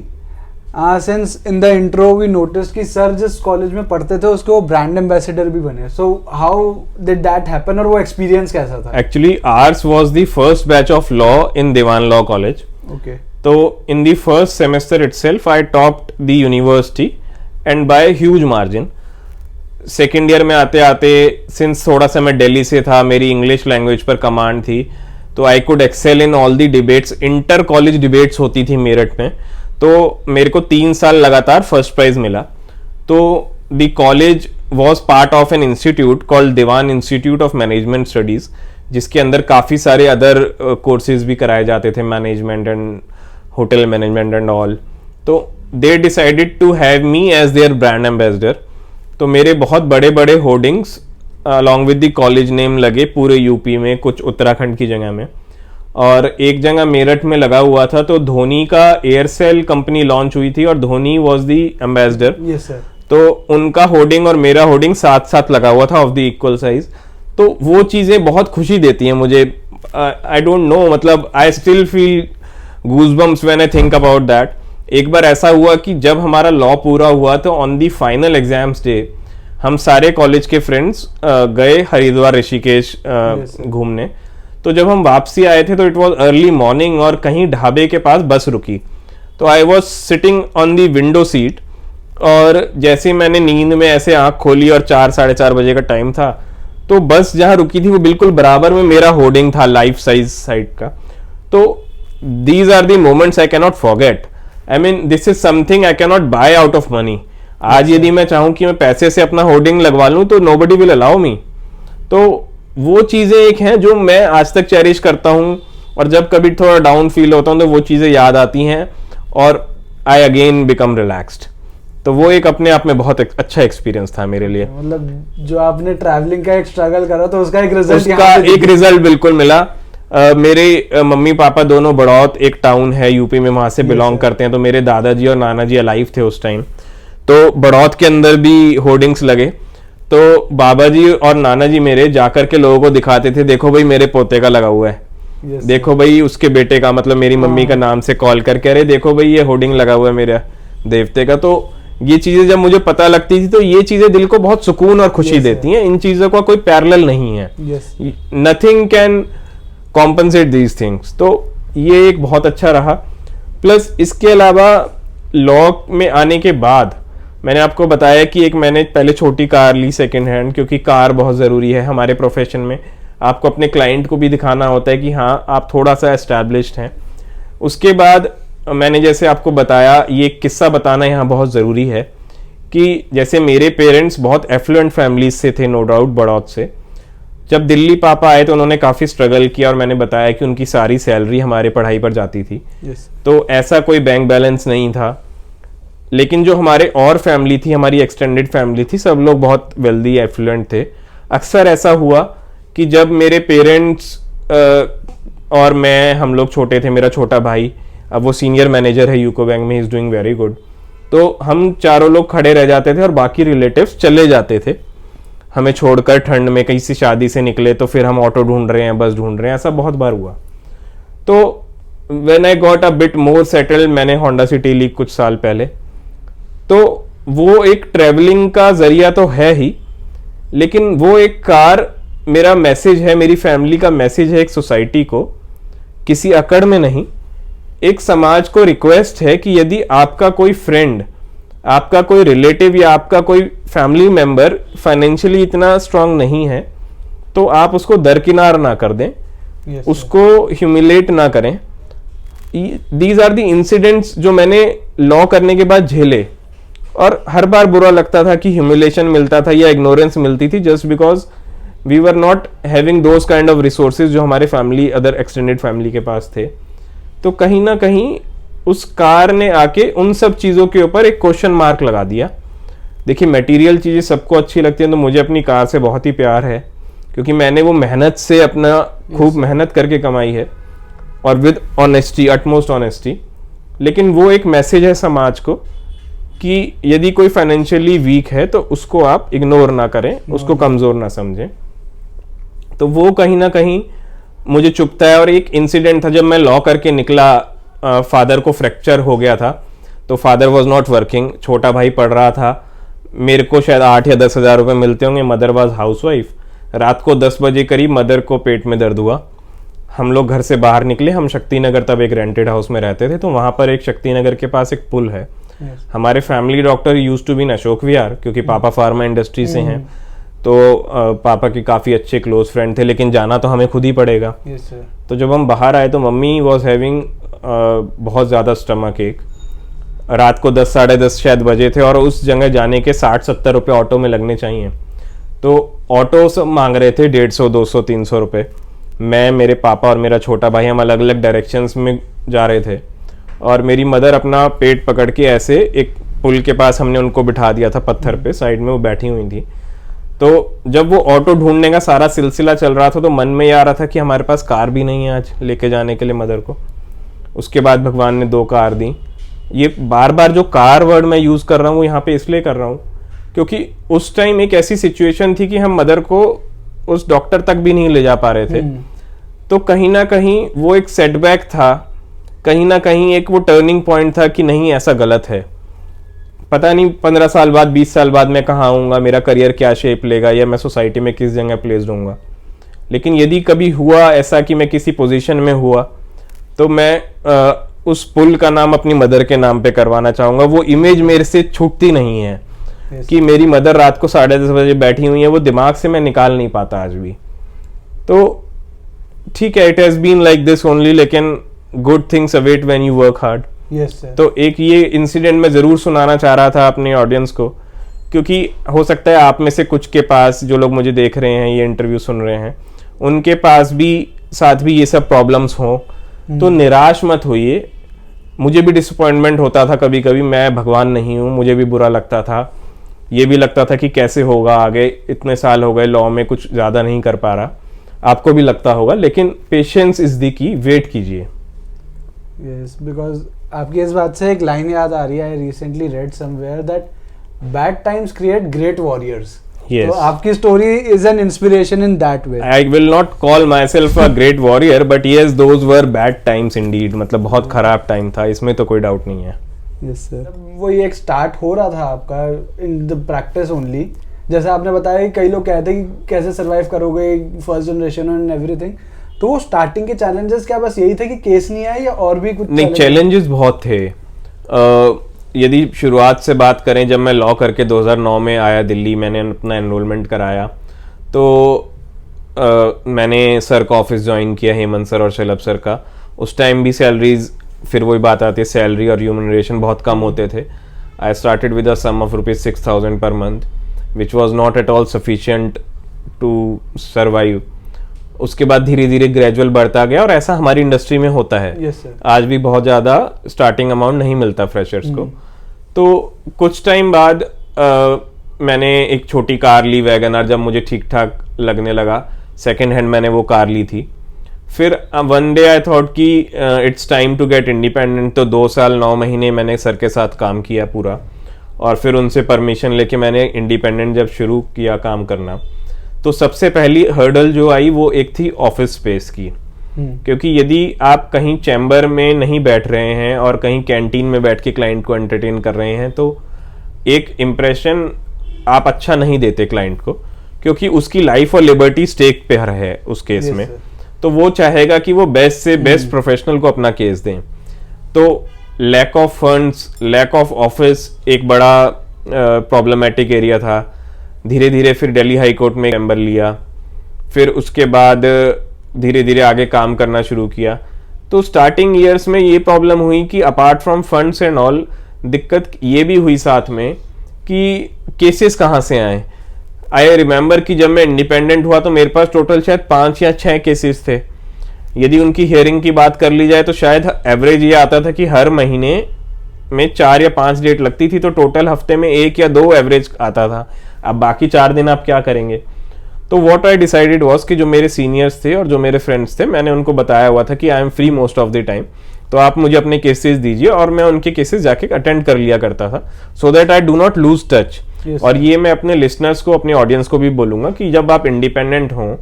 [SPEAKER 1] Since in the intro we notice कि सर जिस कॉलेज में पढ़ते थे उसके वो ब्रांड एम्बेसडर भी बने। So how did that happen, और वो एक्सपीरियंस कैसा था?
[SPEAKER 2] Actually ours was the first batch of law in Diwan law college.
[SPEAKER 1] Okay.
[SPEAKER 2] तो in the first semester itself I topped the university and by huge margin. Second year में आते आते, since थोड़ा सा मैं दिल्ली से था, मेरी इंग्लिश लैंग्वेज पर कमांड थी, तो I could excel in all the debates. Inter college debates होती थी मेरठ में, तो मेरे को 3 साल लगातार फर्स्ट प्राइज मिला। तो the college was part of an institute called Dewan institute of management studies, जिसके अंदर काफ़ी सारे अदर कोर्सेज भी कराए जाते थे, management and hotel management and all. तो they decided to have me as their brand ambassador. तो मेरे बहुत बड़े बड़े hoardings along with the college name लगे पूरे यूपी में, कुछ उत्तराखंड की जगह में, और एक जगह मेरठ में लगा हुआ था। तो धोनी का एयरसेल कंपनी लॉन्च हुई थी और Dhoni was the ambassador.
[SPEAKER 1] Yes sir.
[SPEAKER 2] तो उनका होर्डिंग और मेरा होर्डिंग साथ साथ लगा हुआ था, ऑफ द इक्वल साइज। तो वो चीज़ें बहुत खुशी देती हैं मुझे। आई डोंट नो, मतलब I still feel goosebumps when I think about that. एक बार ऐसा हुआ कि जब हमारा लॉ पूरा हुआ तो on the final exams day हम सारे कॉलेज के फ्रेंड्स गए हरिद्वार ऋषिकेश घूमने। तो जब हम वापसी आए थे तो इट वाज अर्ली मॉर्निंग और कहीं ढाबे के पास बस रुकी। तो I was sitting on the window seat, और जैसे मैंने नींद में ऐसे आंख खोली और 4 साढ़े 4 बजे का टाइम था, तो बस जहां रुकी थी वो बिल्कुल बराबर में मेरा होर्डिंग था लाइफ साइज साइड का। तो these are the moments I cannot forget. I mean this is something I cannot buy out of money. आज यदि मैं चाहूं कि मैं पैसे से अपना होर्डिंग लगवा लूं तो नोबडी विल अलाउ मी। तो वो चीजें एक हैं जो मैं आज तक चेरिश करता हूं, और जब कभी थोड़ा डाउन फील होता हूं तो वो चीजें याद आती हैं और आई अगेन बिकम रिलैक्स्ड। तो वो एक अपने आप में बहुत अच्छा एक्सपीरियंस था मेरे लिए।
[SPEAKER 1] मतलब जो आपने ट्रैवलिंग का एक स्ट्रगल करा तो उसका एक
[SPEAKER 2] रिजल्ट बिल्कुल मिला। मेरे मम्मी पापा दोनों बड़ौत एक टाउन है यूपी में, वहां से बिलोंग करते हैं। तो मेरे दादाजी और नाना जी अलाइव थे उस टाइम, तो बड़ौत के अंदर भी होर्डिंग्स लगे। तो बाबा जी और नाना जी मेरे जाकर के लोगों को दिखाते थे, देखो भाई मेरे पोते का लगा हुआ है, देखो भाई उसके बेटे का, मतलब मेरी मम्मी का नाम से कॉल करके, अरे देखो भाई ये होर्डिंग लगा हुआ है मेरे देवते का। तो ये चीजें जब मुझे पता लगती थी तो ये चीजें दिल को बहुत सुकून और खुशी देती हैं। इन चीजों का कोई पैरेलल नहीं है, nothing can compensate these things. तो ये एक बहुत अच्छा रहा। प्लस इसके अलावा लॉ में आने के बाद मैंने आपको बताया कि एक मैंने पहले छोटी कार ली सेकेंड हैंड, क्योंकि कार बहुत ज़रूरी है हमारे प्रोफेशन में। आपको अपने क्लाइंट को भी दिखाना होता है कि हाँ आप थोड़ा सा एस्टैब्लिश्ड हैं। उसके बाद मैंने जैसे आपको बताया, ये किस्सा बताना यहाँ बहुत ज़रूरी है कि जैसे मेरे पेरेंट्स बहुत एफ्लुएंट फैमिलीज से थे, नो डाउट बड़ौत से। जब दिल्ली पापा आए तो उन्होंने काफ़ी स्ट्रगल किया, और मैंने बताया कि उनकी सारी सैलरी हमारे पढ़ाई पर जाती थी। तो ऐसा कोई बैंक बैलेंस नहीं था। लेकिन जो हमारे और फैमिली थी, हमारी एक्सटेंडेड फैमिली थी, सब लोग बहुत वेल्दी एफ्लुएंट थे। अक्सर ऐसा हुआ कि जब मेरे पेरेंट्स और मैं, हम लोग छोटे थे, मेरा छोटा भाई अब वो सीनियर मैनेजर है यूको बैंक में, इज डूइंग वेरी गुड, तो हम चारों लोग खड़े रह जाते थे और बाकी रिलेटिव्स चले जाते थे हमें छोड़कर। ठंड में कहीं से शादी से निकले तो फिर हम ऑटो ढूंढ रहे हैं, बस ढूंढ रहे हैं, ऐसा बहुत बार हुआ। तो when I got a bit more settled, मैंने होंडा सिटी ली कुछ साल पहले। तो वो एक ट्रैवलिंग का जरिया तो है ही, लेकिन वो एक कार मेरा मैसेज है, मेरी फैमिली का मैसेज है एक सोसाइटी को, किसी अकड़ में नहीं, एक समाज को रिक्वेस्ट है कि यदि आपका कोई फ्रेंड आपका कोई रिलेटिव या आपका कोई फैमिली मेंबर फाइनेंशियली इतना स्ट्रांग नहीं है, तो आप उसको दरकिनार ना कर दें, उसको ह्यूमिलेट ना करें। दीज आर द इंसिडेंट्स जो मैंने लॉ करने के बाद झेले, और हर बार बुरा लगता था कि ह्यूमिलेशन मिलता था या इग्नोरेंस मिलती थी, just because we were not having those kind of resources जो हमारे फैमिली, अदर एक्सटेंडेड फैमिली के पास थे। तो कहीं ना कहीं उस कार ने आके उन सब चीज़ों के ऊपर एक क्वेश्चन मार्क लगा दिया। देखिए, मटेरियल चीज़ें सबको अच्छी लगती हैं, तो मुझे अपनी कार से बहुत ही प्यार है, क्योंकि मैंने वो मेहनत से अपना खूब मेहनत करके कमाई है, और विद ऑनेस्टी, अटमोस्ट ऑनेस्टी। लेकिन वो एक मैसेज है समाज को कि यदि कोई फाइनेंशियली वीक है तो उसको आप इग्नोर ना करें, उसको कमज़ोर ना समझें। तो वो कहीं ना कहीं मुझे चुभता है। और एक इंसिडेंट था, जब मैं लॉ करके निकला, फादर को फ्रैक्चर हो गया था, तो फादर वॉज नॉट वर्किंग, छोटा भाई पढ़ रहा था, मेरे को शायद 8 या 10 हज़ार रुपये मिलते होंगे, मदर वाज हाउसवाइफ। रात को 10 बजे करीब मदर को पेट में दर्द हुआ, हम लोग घर से बाहर निकले। हम शक्ति नगर तब एक रेंटेड हाउस में रहते थे, तो वहाँ पर एक शक्ति नगर के पास एक पुल है। हमारे family doctor use to be in Ashok Vihar, क्योंकि पापा फार्मा इंडस्ट्री से हैं, तो पापा के काफ़ी अच्छे क्लोज फ्रेंड थे, लेकिन जाना तो हमें खुद ही पड़ेगा। तो जब हम बाहर आए तो मम्मी वॉज हैविंग बहुत ज़्यादा स्टमक एक, रात को 10 साढ़े 10 शायद बजे थे, और उस जगह जाने के 60-70 रुपये ऑटो में लगने चाहिए। तो ऑटो सब मांग रहे थे 150, 200, 300 रुपये। मैं, मेरे पापा और मेरा छोटा भाई, हम अलग अलग डायरेक्शंस में जा रहे थे, और मेरी मदर अपना पेट पकड़ के ऐसे एक पुल के पास हमने उनको बिठा दिया था, पत्थर पे साइड में वो बैठी हुई थी। तो जब वो ऑटो ढूंढने का सारा सिलसिला चल रहा था, तो मन में ये आ रहा था कि हमारे पास कार भी नहीं है आज लेके जाने के लिए मदर को। उसके बाद भगवान ने 2 कार दी। ये बार बार जो कार वर्ड मैं यूज़ कर रहा हूँ यहाँ पे इसलिए कर रहा हूँ क्योंकि उस टाइम एक ऐसी सिचुएशन थी कि हम मदर को उस डॉक्टर तक भी नहीं ले जा पा रहे थे। तो कहीं ना कहीं वो एक सेटबैक था, कहीं ना कहीं एक वो टर्निंग पॉइंट था कि नहीं, ऐसा गलत है। पता नहीं 15 साल बाद, 20 साल बाद मैं कहाँ आऊँगा, मेरा करियर क्या शेप लेगा, या मैं सोसाइटी में किस जगह प्लेस्ड होऊंगा। लेकिन यदि कभी हुआ ऐसा कि मैं किसी पोजीशन में हुआ, तो मैं उस पुल का नाम अपनी मदर के नाम पे करवाना चाहूँगा। वो इमेज मेरे से छूटती नहीं है कि मेरी मदर रात को 10:30 बजे बैठी हुई है, वो दिमाग से मैं निकाल नहीं पाता आज भी। तो ठीक है, it has been like this only, लेकिन good things await when you work hard. तो एक ये इंसिडेंट मैं ज़रूर सुनाना चाह रहा था अपने ऑडियंस को, क्योंकि हो सकता है आप में से कुछ के पास, जो लोग मुझे देख रहे हैं, ये इंटरव्यू सुन रहे हैं, उनके पास भी साथ भी ये सब प्रॉब्लम्स हों। तो निराश मत होइए। मुझे भी डिसअपॉइंटमेंट होता था कभी कभी, मैं भगवान नहीं हूँ, मुझे भी बुरा लगता था, ये भी लगता था कि कैसे होगा आगे, इतने साल हो गए लॉ में, कुछ ज़्यादा नहीं कर पा रहा। आपको भी लगता होगा, लेकिन patience is the key, wait कीजिए।
[SPEAKER 1] यस, बिकॉज आपकी इस बात से एक लाइन याद आ रही है, I recently read somewhere that bad times create great warriors.
[SPEAKER 2] Yes.
[SPEAKER 1] तो आपकी story is an inspiration in that way.
[SPEAKER 2] I will not call myself a great warrior, but yes, those were bad times indeed. मतलब बहुत खराब time था, इसमें तो कोई doubt नहीं है।
[SPEAKER 1] यस सर, वो ये एक स्टार्ट हो रहा था आपका इन द प्रैक्टिस ओनली, जैसे आपने बताया कि कई लोग कहते हैं कि कैसे सर्वाइव करोगे फर्स्ट जनरेशन एंड एवरीथिंग। तो वो स्टार्टिंग के चैलेंजेस क्या बस यही थे कि केस नहीं आया, या और भी कुछ?
[SPEAKER 2] नहीं, चैलेंजेस बहुत थे। यदि शुरुआत से बात करें, जब मैं लॉ करके 2009 में आया दिल्ली, मैंने अपना एनरोलमेंट कराया, तो मैंने सर का ऑफिस ज्वाइन किया, हेमंत सर और शलभ सर का। उस टाइम भी सैलरीज, फिर वही बात आती है, सैलरी और ह्यूमनरेशन बहुत कम होते थे। I started with a sum of ₹6,000 per month, which was not at all sufficient to survive. उसके बाद धीरे धीरे ग्रेजुअल बढ़ता गया, और ऐसा हमारी इंडस्ट्री में होता है।
[SPEAKER 1] yes, sir.
[SPEAKER 2] आज भी बहुत ज़्यादा स्टार्टिंग अमाउंट नहीं मिलता फ्रेशर्स को। तो कुछ टाइम बाद मैंने एक छोटी कार ली, वैगनआर, जब मुझे ठीक ठाक लगने लगा, सेकेंड हैंड मैंने वो कार ली थी। फिर वन डे आई थॉट कि it's time to get independent. तो 2 साल 9 महीने मैंने सर के साथ काम किया पूरा, और फिर उनसे परमिशन लेके मैंने इंडिपेंडेंट जब शुरू किया काम करना, तो सबसे पहली हर्डल जो आई वो एक थी ऑफिस स्पेस की। क्योंकि यदि आप कहीं चैम्बर में नहीं बैठ रहे हैं और कहीं कैंटीन में बैठ के क्लाइंट को एंटरटेन कर रहे हैं, तो एक इम्प्रेशन आप अच्छा नहीं देते क्लाइंट को, क्योंकि उसकी लाइफ और लिबर्टी स्टेक पे है उस केस में। तो वो चाहेगा कि वो बेस्ट से बेस्ट प्रोफेशनल को अपना केस दें। तो lack of funds, lack of office एक बड़ा प्रॉब्लमेटिक एरिया था। धीरे धीरे फिर दिल्ली हाई कोर्ट में मेंबर लिया, फिर उसके बाद धीरे धीरे आगे काम करना शुरू किया। तो स्टार्टिंग ईयर्स में ये प्रॉब्लम हुई कि apart from funds and all, दिक्कत ये भी हुई साथ में कि केसेस कहाँ से आए। आई रिमेंबर कि जब मैं इंडिपेंडेंट हुआ तो मेरे पास टोटल शायद 5 या 6 केसेस थे। यदि उनकी हियरिंग की बात कर ली जाए तो शायद एवरेज ये आता था कि हर महीने में 4 या 5 डेट लगती थी, तो टोटल हफ्ते में 1 या 2 एवरेज आता था। अब बाकी 4 दिन आप क्या करेंगे। तो व्हाट आई डिसाइडेड वाज कि जो मेरे सीनियर्स थे और जो मेरे फ्रेंड्स थे, मैंने उनको बताया हुआ था कि I am free most of the time, तो आप मुझे अपने केसेस दीजिए और मैं उनके केसेस जाके अटेंड कर लिया करता था, so that I do not lose touch. और ये मैं अपने लिसनर्स को, अपने ऑडियंस को भी बोलूंगा कि जब आप इंडिपेंडेंट हों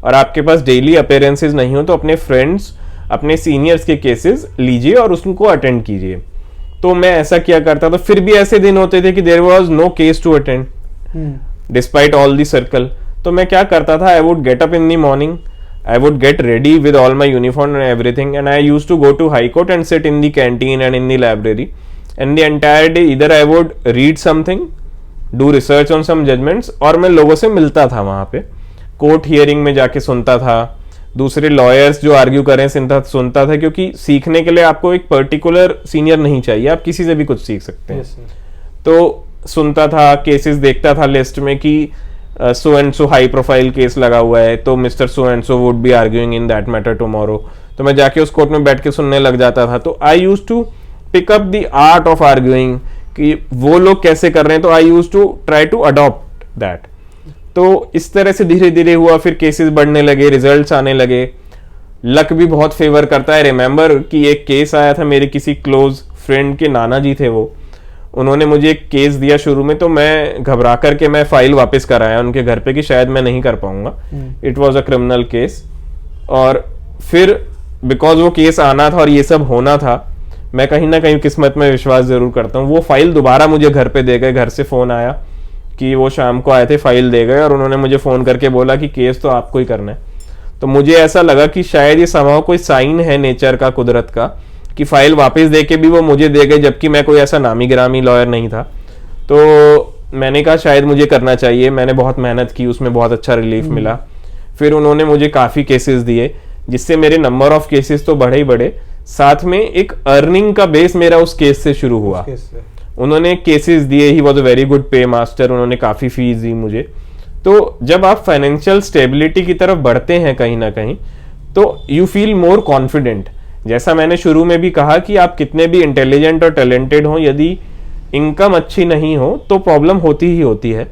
[SPEAKER 2] और आपके पास डेली अपीयरेंसेस नहीं हो तो अपने फ्रेंड्स, अपने सीनियर्स के केसेस लीजिए और उसको अटेंड कीजिए। तो मैं ऐसा किया करता था। फिर भी ऐसे दिन होते थे कि there was no case to attend despite all the circle. तो मैं क्या करता था, I would get up in the morning, I would get ready with all my uniform and everything, and I used to go to High Court and sit in the canteen and in the library, and the entire day either I would read something, do research on some judgments, और मैं लोगों से मिलता था वहाँ पे, court hearing में जाके सुनता था, दूसरे लॉयर्स जो आर्ग्यू करें सुनता था, क्योंकि सीखने के लिए आपको एक पर्टिकुलर सीनियर नहीं चाहिए, आप किसी से भी कुछ सीख सकते हैं। तो सुनता था, केसेस देखता था लिस्ट में कि so and so high profile case लगा हुआ है, तो mister so and so would be arguing in that matter tomorrow, तो मैं जाके उस कोर्ट में बैठ के सुनने लग जाता था। तो I used to pick up the art of arguing कि वो लोग कैसे कर रहे हैं, तो I used to try to adopt that. तो इस तरह से धीरे धीरे हुआ, फिर केसेस बढ़ने लगे, रिजल्ट्स आने लगे, लक भी बहुत फेवर करता है। रिमेंबर कि एक केस आया था मेरे किसी क्लोज फ्रेंड के नाना जी थे, वो उन्होंने मुझे एक केस दिया शुरू में, तो मैं घबरा करके मैं फाइल वापस कराया उनके घर पे कि शायद मैं नहीं कर पाऊंगा, it was a criminal case. और फिर बिकॉज वो केस आना था और ये सब होना था, मैं कहीं ना कहीं किस्मत में विश्वास जरूर करता हूँ, वो फाइल दोबारा मुझे घर पे दे गए। घर से फोन आया कि वो शाम को आए थे, फाइल दे गए, और उन्होंने मुझे फोन करके बोला कि केस तो आपको ही करना है। तो मुझे ऐसा लगा कि शायद ये समाव कोई साइन है नेचर का, कुदरत का, कि फाइल वापस दे के भी वो मुझे दे गए, जबकि मैं कोई ऐसा नामी गिरामी लॉयर नहीं था। तो मैंने कहा शायद मुझे करना चाहिए। मैंने बहुत मेहनत की, उसमें बहुत अच्छा रिलीफ मिला। फिर उन्होंने मुझे काफ़ी केसेस दिए, जिससे मेरे नंबर ऑफ केसेस तो बढ़े ही बढ़े, साथ में एक अर्निंग का बेस मेरा उस केस से शुरू हुआ। उन्होंने केसेस दिए, he was a very good पे मास्टर, उन्होंने काफ़ी फीस दी मुझे। तो जब आप फाइनेंशियल स्टेबिलिटी की तरफ बढ़ते हैं कहीं ना कहीं, तो यू फील मोर कॉन्फिडेंट। जैसा मैंने शुरू में भी कहा कि आप कितने भी इंटेलिजेंट और टैलेंटेड हो, यदि इनकम अच्छी नहीं हो तो प्रॉब्लम होती ही होती है।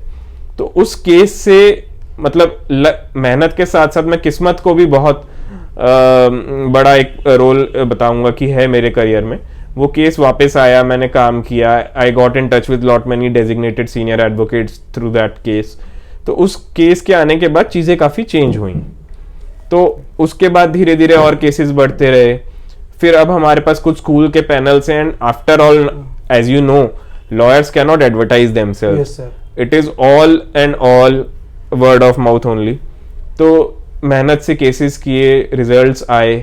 [SPEAKER 2] तो उस केस से मतलब मेहनत के साथ साथ मैं किस्मत को भी बहुत बड़ा एक रोल बताऊंगा कि है मेरे करियर में। वो केस वापस आया, मैंने काम किया, I got in touch with lot many designated senior advocates through that case. तो उस केस के आने के बाद चीज़ें काफ़ी चेंज हुई। तो उसके बाद धीरे धीरे और केसेस बढ़ते रहे। फिर अब हमारे पास कुछ स्कूल के पैनल्स हैं, and after all as you know lawyers can not advertise themselves, it is all and all word of mouth only. तो मेहनत से केसेस किए, रिजल्ट्स आए,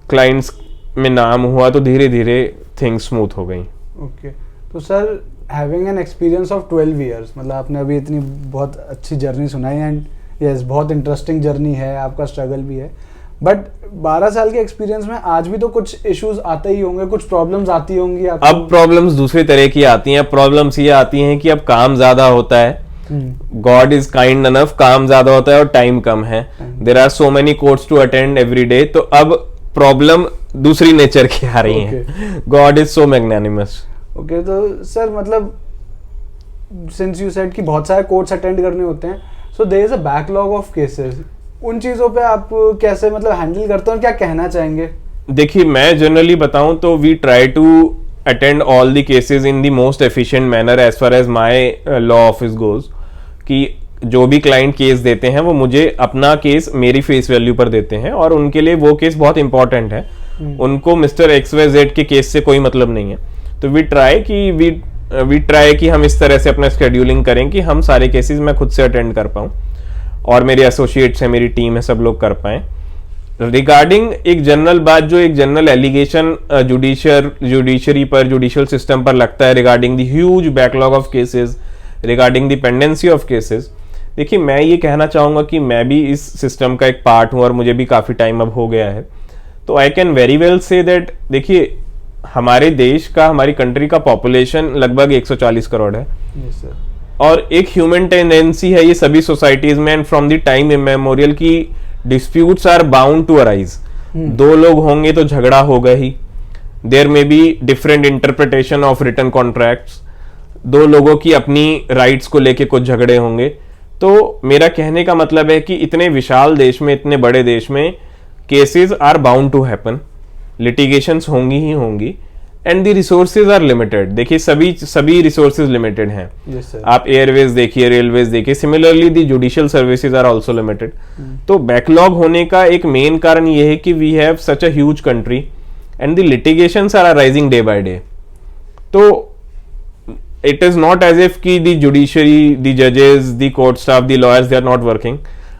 [SPEAKER 2] क्लाइंट्स में नाम हुआ, तो धीरे धीरे थिंग्स स्मूथ हो गई।
[SPEAKER 1] ओके तो sir, having an experience of 12 years, मतलब आपने अभी इतनी बहुत अच्छी जर्नी सुनाई, एंड यस बहुत इंटरेस्टिंग जर्नी है, आपका स्ट्रगल भी है। बट 12 साल के एक्सपीरियंस में आज भी तो कुछ इश्यूज आते ही होंगे, कुछ प्रॉब्लम्स आती होंगी आपको।
[SPEAKER 2] अब प्रॉब्लम्स दूसरी तरह की आती हैं। प्रॉब्लम्स ये आती हैं कि अब काम ज्यादा होता है, गॉड इज काइंड इनफ, काम ज्यादा होता है और टाइम कम है, there are so many courts to attend every day. तो अब प्रॉब्लम दूसरी नेचर की आ रही है। God is so magnanimous.
[SPEAKER 1] Okay तो सर, मतलब सिंस यू सेड कि बहुत सारे कोर्ट्स अटेंड करने होते हैं, so there is a backlog of cases, उन चीजों पे आप कैसे मतलब हैंडल करते हो, क्या कहना चाहेंगे?
[SPEAKER 2] देखिए, मैं जनरली बताऊं तो we try to attend all the cases in the most efficient manner as far as my law office goes, कि जो भी क्लाइंट केस देते हैं वो मुझे अपना केस मेरी फेस वैल्यू पर देते हैं, और उनके लिए वो केस बहुत इंपॉर्टेंट है। उनको मिस्टर XYZ के केस से कोई मतलब नहीं है। तो वी ट्राई कि हम इस तरह से अपना शेड्यूलिंग करें कि हम सारे केसेस मैं खुद से अटेंड कर पाऊं, और मेरे एसोसिएट्स हैं, मेरी टीम है, सब लोग कर पाएं। रिगार्डिंग एक जनरल बात, जो एक जनरल एलिगेशन जुडिशियल सिस्टम पर लगता है regarding the huge backlog of cases, regarding the pendency of cases, देखिए मैं ये कहना चाहूंगा कि मैं भी इस सिस्टम का एक पार्ट हूं और मुझे भी काफी टाइम अब हो गया है, तो I can very well say that देखिए हमारे देश का, हमारी कंट्री का पॉपुलेशन लगभग 140 करोड़ है।
[SPEAKER 1] yes, sir.
[SPEAKER 2] और एक ह्यूमन टेंडेंसी है ये सभी सोसाइटीज में, and from the time immemorial की disputes are bound to arise. दो लोग होंगे तो झगड़ा होगा ही, there may be different interpretation of written contracts, दो लोगों की अपनी राइट्स को लेके कुछ झगड़े होंगे। तो मेरा कहने का मतलब है कि इतने विशाल देश में, इतने बड़े देश में cases are bound to happen, litigations होंगी ही होंगी, and the resources are limited. देखिए सभी रिसोर्सेज लिमिटेड हैं।
[SPEAKER 1] yes,
[SPEAKER 2] आप एयरवेज देखिए, रेलवेज देखिए, similarly the judicial services are also limited. तो बैकलॉग होने का एक मेन कारण यह है कि we have such a huge country and the litigations are arising day by day. तो it is not as if ki the judiciary, the judges, the court staff, the lawyers, they are not working.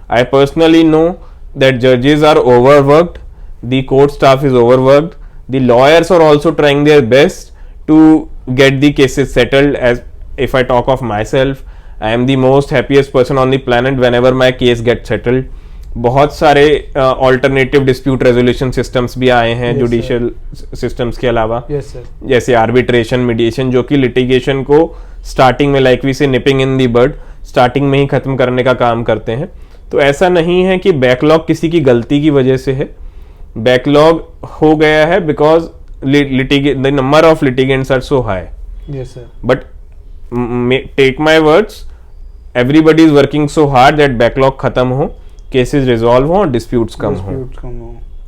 [SPEAKER 2] I personally know that judges are overworked, the court staff is overworked, the lawyers are also trying their best to get the cases settled. As if I talk of myself, I am the most happiest person on the planet whenever my case gets settled. बहुत सारे alternative dispute resolution systems भी आए हैं judicial systems के अलावा, जैसे arbitration, mediation, जो कि लिटिगेशन को स्टार्टिंग में, लाइक वी से निपिंग इन दी बर्ड, स्टार्टिंग में ही खत्म करने का काम करते हैं। तो ऐसा नहीं है कि बैकलॉग किसी की गलती की वजह से है, बैकलॉग हो गया है because the number of litigants are so high. But take my words, everybody is working so hard that backlog खत्म हो, केसेस रिजॉल्व हो, डिस्प्यूट्स कम हो।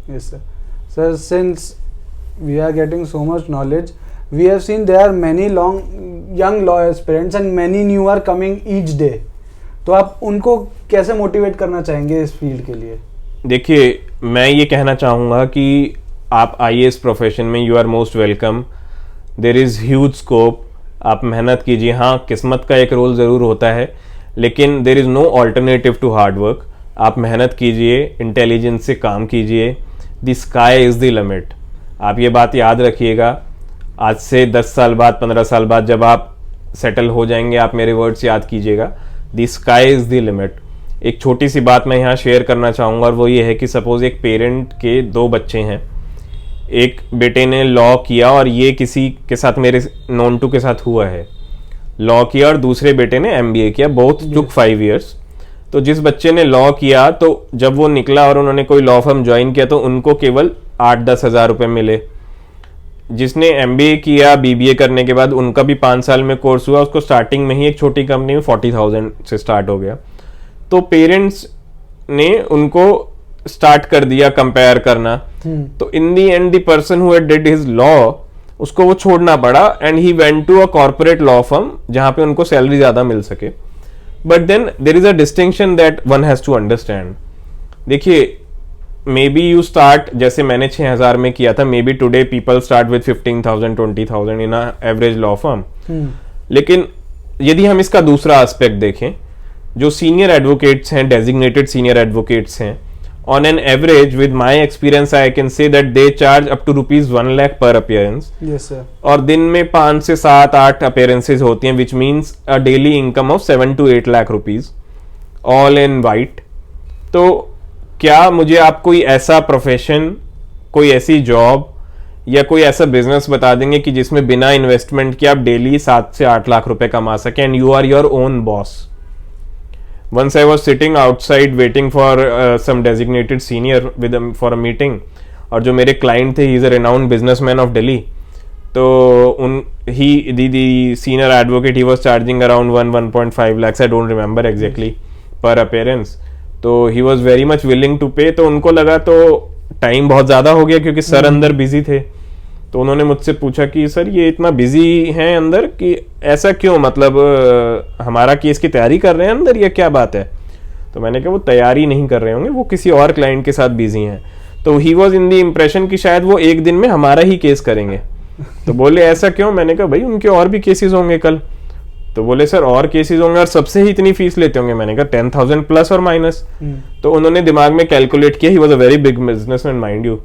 [SPEAKER 1] Yes, sir. Sir, since we are getting so much knowledge, we have seen there are many young law aspirants and many new are coming each day. तो आप उनको कैसे motivate करना चाहेंगे इस फील्ड के लिए?
[SPEAKER 2] देखिए मैं ये कहना चाहूँगा कि आप IAS प्रोफेशन में you are most welcome, there is huge scope, आप मेहनत कीजिए। हाँ, किस्मत का एक रोल ज़रूर होता है, लेकिन there is no alternative to hard work. आप मेहनत कीजिए, इंटेलिजेंस से काम कीजिए, the sky is the limit. आप ये बात याद रखिएगा, आज से 10 साल बाद, 15 साल बाद जब आप सेटल हो जाएंगे, आप मेरे वर्ड्स याद कीजिएगा, the sky is the limit. एक छोटी सी बात मैं यहाँ शेयर करना चाहूँगा, और वो ये है कि सपोज एक पेरेंट के 2 बच्चे हैं, एक बेटे ने लॉ किया और ये किसी के साथ, मेरे नॉन टू के साथ हुआ है, लॉ किया, और दूसरे बेटे ने MBA किया, बोथ टुक 5 years। तो जिस बच्चे ने लॉ किया, तो जब वो निकला और उन्होंने कोई लॉ फर्म ज्वाइन किया तो उनको केवल 8-10 हज़ार रुपये मिले। जिसने MBA किया, BBA करने के बाद उनका भी 5 साल में कोर्स हुआ, उसको स्टार्टिंग में ही एक छोटी कंपनी में 40,000 से स्टार्ट हो गया। तो पेरेंट्स ने उनको स्टार्ट कर दिया कंपेयर करना। तो in the end the person who did his law, उसको वो छोड़ना पड़ा, and he went to a corporate law firm जहां पे उनको सैलरी ज्यादा मिल सके। But then there is a distinction that one has to understand. देखिए, मे बी यू स्टार्ट, जैसे मैंने 6,000 में किया था, may be today people start with 15,000 20,000 in average law firm. लेकिन यदि हम इसका दूसरा एस्पेक्ट देखें, जो सीनियर एडवोकेट्स हैं, डेजिग्नेटेड सीनियर एडवोकेट्स हैं, on an average with my experience I can say that they charge up to rupees 1 lakh per appearance.
[SPEAKER 1] Yes sir.
[SPEAKER 2] और दिन में 5 से 7-8 appearances होती हैं, which means a daily income of 7 to 8 lakh rupees all in white. तो क्या मुझे आप कोई ऐसा प्रोफेशन, कोई ऐसी जॉब या कोई ऐसा बिजनेस बता देंगे कि जिसमें बिना इन्वेस्टमेंट के आप डेली 7 से 8 लाख रुपए कमा सकें, and you are your own boss? Once I was sitting outside waiting for some designated senior with for a meeting, और जो मेरे client थे, he is a renowned businessman of Delhi, तो the senior advocate, he was charging around 1.5 lakhs, I don't remember exactly, per appearance. तो he was very much willing to pay। तो उनको लगा तो टाइम बहुत ज़्यादा हो गया, क्योंकि सर अंदर बिजी थे। तो उन्होंने मुझसे पूछा कि सर ये इतना बिजी हैं अंदर, कि ऐसा क्यों, मतलब हमारा केस की तैयारी कर रहे हैं अंदर, ये क्या बात है? तो मैंने कहा वो तैयारी नहीं कर रहे होंगे, वो किसी और क्लाइंट के साथ बिजी हैं। तो he was in the impression कि शायद वो एक दिन में हमारा ही केस करेंगे। तो बोले ऐसा क्यों? मैंने कहा भाई उनके और भी केसेस होंगे कल। तो बोले सर और केसेस होंगे और सबसे ही इतनी फीस लेते होंगे? मैंने कहा 10,000 प्लस और माइनस। तो उन्होंने दिमाग में कैलकुलेट किया, he was a very big businessman mind you,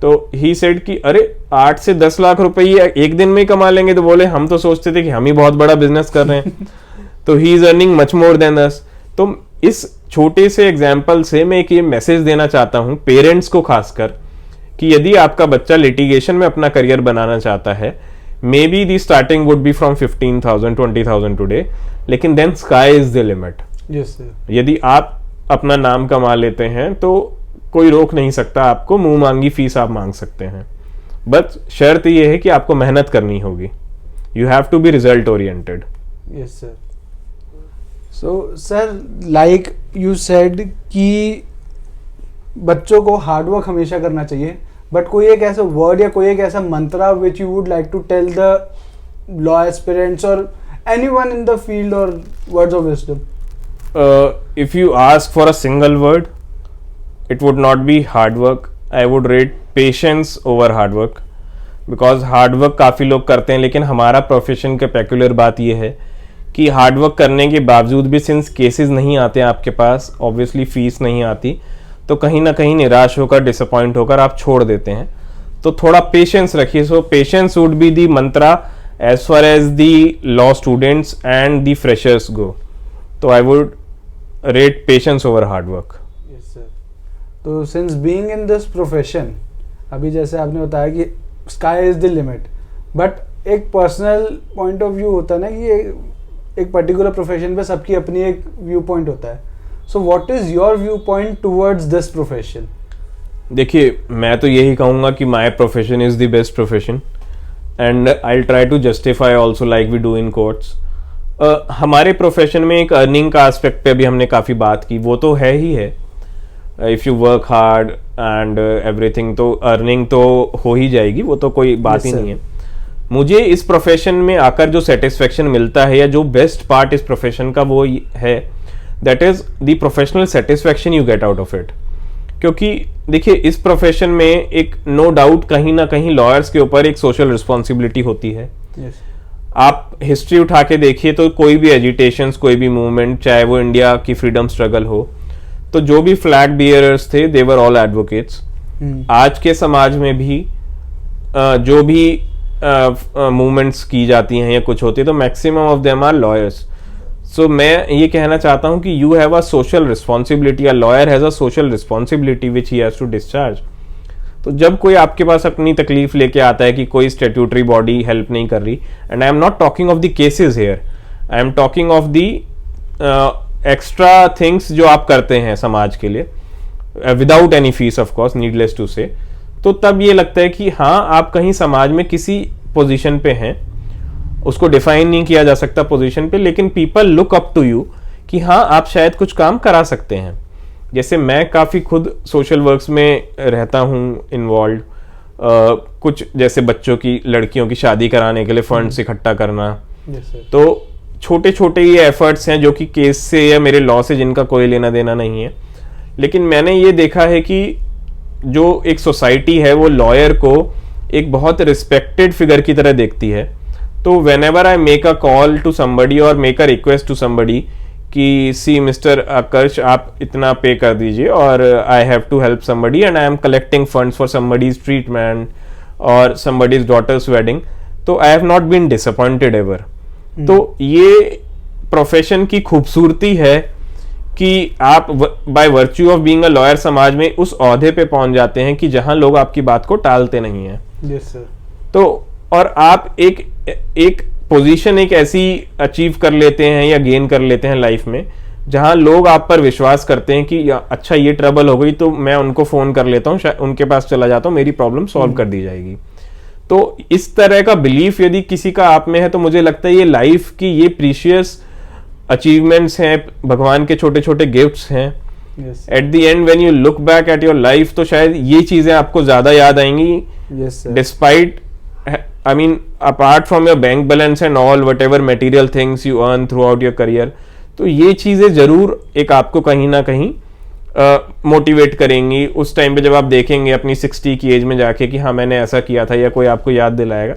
[SPEAKER 2] तो ही सेड कि अरे 8 से 10 लाख रुपए एक दिन में ही कमा लेंगे। तो बोले हम तो सोचते थे कि हम ही बहुत बड़ा बिजनेस कर रहे हैं। तो he is earning much more than us. तो इस छोटे से एग्जाम्पल से मैं एक ये मैसेज देना चाहता हूँ पेरेंट्स को खासकर, कि यदि आपका बच्चा लिटिगेशन में अपना करियर बनाना चाहता है, may be the starting would be from 15,000 20,000 today, लेकिन then sky is the limit. यदि आप अपना नाम कमा लेते हैं तो कोई रोक नहीं सकता आपको, मुंह मांगी फीस आप मांग सकते हैं, बस शर्त यह है कि आपको मेहनत करनी होगी। You have to be result oriented.
[SPEAKER 1] Yes sir. So sir like you said कि बच्चों को हार्डवर्क हमेशा करना चाहिए, बट कोई एक ऐसा वर्ड या कोई एक ऐसा mantra which you would like to tell the law aspirants और एनीवन इन द फील्ड और words of wisdom?
[SPEAKER 2] If you ask for a single word, it would not be hard work. I would rate patience over hard work, because hard work काफ़ी लोग करते हैं, लेकिन हमारा profession का peculiar बात यह है कि हार्ड वर्क करने के बावजूद भी सिंस केसेस नहीं आते हैं आपके पास, ऑब्वियसली फीस नहीं आती, तो कहीं ना कहीं निराश होकर डिसअपॉइंट होकर आप छोड़ देते हैं। तो थोड़ा पेशेंस रखिए। So patience would be the mantra as far as the law students and the freshers go. तो I would rate patience over hard work.
[SPEAKER 1] Yes sir. तो since being in this profession, अभी जैसे आपने बताया कि sky is the limit, but एक personal point of view होता है ना कि एक पर्टिकुलर प्रोफेशन पे सबकी अपनी एक व्यू पॉइंट होता है। So what is your view point towards this profession?
[SPEAKER 2] देखिए, मैं तो यही कहूँगा कि my profession is the best profession and I will try to justify also like we do in courts. हमारे प्रोफेशन में एक अर्निंग का एस्पेक्ट पे अभी हमने काफ़ी बात की, वो तो है ही है। If you work hard and everything, तो अर्निंग तो हो ही जाएगी, वो तो कोई बात ही नहीं है। मुझे इस प्रोफेशन में आकर जो सेटिस्फेक्शन मिलता है या जो बेस्ट पार्ट इस प्रोफेशन का वो है, that is the professional satisfaction you get out of it. क्योंकि देखिए, इस प्रोफेशन में एक नो डाउट कहीं ना कहीं लॉयर्स के ऊपर एक सोशल रिस्पॉन्सिबिलिटी होती है। आप हिस्ट्री उठा के देखिए तो कोई भी एजिटेशंस, कोई भी मूवमेंट, चाहे वो इंडिया की फ्रीडम स्ट्रगल हो, तो जो भी फ्लैग बियरर्स थे दे वर ऑल एडवोकेट्स। आज के समाज में भी जो भी मूवमेंट्स की जाती हैं या कुछ होती है, तो maximum of them are lawyers. So मैं ये कहना चाहता हूं कि you have a social responsibility, a lawyer has a social responsibility which he has to discharge. तो जब कोई आपके पास अपनी तकलीफ लेके आता है कि कोई स्टेट्यूटरी बॉडी हेल्प नहीं कर रही, and I am not talking of the cases here, I am talking of the extra things जो आप करते हैं समाज के लिए without any fees, of course, needless to say, तो तब ये लगता है कि हाँ, आप कहीं समाज में किसी पोजीशन पे हैं, उसको डिफाइन नहीं किया जा सकता पोजीशन पे, लेकिन people look up to you कि हाँ, आप शायद कुछ काम करा सकते हैं। जैसे मैं काफ़ी खुद सोशल वर्क्स में रहता हूँ इन्वॉल्व, कुछ जैसे बच्चों की, लड़कियों की शादी कराने के लिए फंड्स इकट्ठा करना। तो छोटे छोटे ये एफर्ट्स हैं जो कि केस से या मेरे लॉ से जिनका कोई लेना देना नहीं है, लेकिन मैंने ये देखा है कि जो एक सोसाइटी है वो लॉयर को एक बहुत रिस्पेक्टेड फिगर की तरह देखती है। तो whenever I make a call to somebody और make a request to somebody कि सी मिस्टर आकर्ष, आप इतना पे कर दीजिए और I have to help somebody and I am collecting funds for somebody's treatment और समबडीज डॉटर्स वेडिंग, तो I have not been disappointed ever. तो ये प्रोफेशन की खूबसूरती है कि आप by virtue of being a lawyer समाज में उस ओहदे पे पहुंच जाते हैं कि जहां लोग आपकी बात को टालते नहीं हैं।
[SPEAKER 1] Yes sir.
[SPEAKER 2] तो और आप एक पोजीशन एक ऐसी अचीव कर लेते हैं या गेन कर लेते हैं लाइफ में जहां लोग आप पर विश्वास करते हैं कि अच्छा, ये ट्रबल हो गई तो मैं उनको फोन कर लेता हूँ, उनके पास चला जाता हूँ, मेरी प्रॉब्लम सॉल्व कर दी जाएगी। तो इस तरह का बिलीफ यदि किसी का आप में है, तो मुझे लगता है ये लाइफ की ये प्रीशियस अचीवमेंट्स हैं, भगवान के छोटे छोटे गिफ्ट्स हैं। At the end when you look back at your life, तो शायद ये चीजें आपको ज्यादा याद आएंगी, despite, I mean, apart from your bank balance and all whatever material things you earn throughout your career, तो ये चीजें जरूर एक आपको कहीं ना कहीं मोटिवेट करेंगी उस टाइम पे जब आप देखेंगे अपनी 60 की एज में जाके कि हाँ, मैंने ऐसा किया था, या कोई आपको याद दिलाएगा,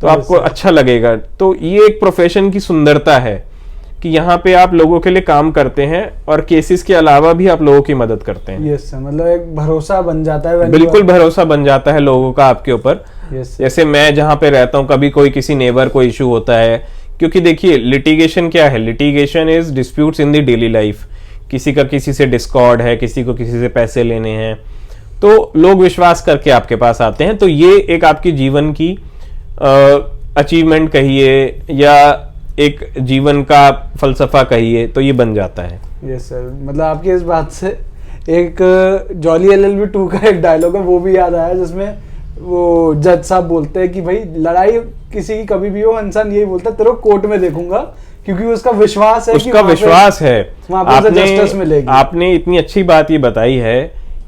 [SPEAKER 2] तो आपको अच्छा लगेगा। तो ये एक प्रोफेशन की सुंदरता है कि यहाँ पे आप लोगों के लिए काम करते हैं और केसेस के अलावा भी आप लोगों की मदद करते हैं।
[SPEAKER 1] यस सर, मतलब एक भरोसा बन जाता है।
[SPEAKER 2] बिल्कुल भरोसा बन जाता है लोगों का आपके ऊपर।
[SPEAKER 1] यस
[SPEAKER 2] जैसे मैं जहाँ पे रहता हूँ, कभी कोई किसी नेबर को इशू होता है, क्योंकि देखिए लिटिगेशन क्या है, litigation is disputes in the daily life. किसी का किसी से डिस्कॉर्ड है, किसी को किसी से पैसे लेने हैं, तो लोग विश्वास करके आपके पास आते हैं। तो ये एक आपकी जीवन की अचीवमेंट कहिए या एक जीवन का फलसफा कहिए, तो ये बन जाता है।
[SPEAKER 1] यस सर, मतलब आपकी इस बात से एक जॉली LLB 2 का एक डायलॉग है वो भी याद आया, जिसमें वो जज साहब बोलते हैं कि भाई लड़ाई किसी की कभी भी हो, इंसान यही बोलता है तेरे को कोर्ट में देखूंगा, क्योंकि उसका विश्वास है,
[SPEAKER 2] उसका विश्वास है
[SPEAKER 1] जस्टिस मिलेगी।
[SPEAKER 2] आपने इतनी अच्छी बात ये बताई है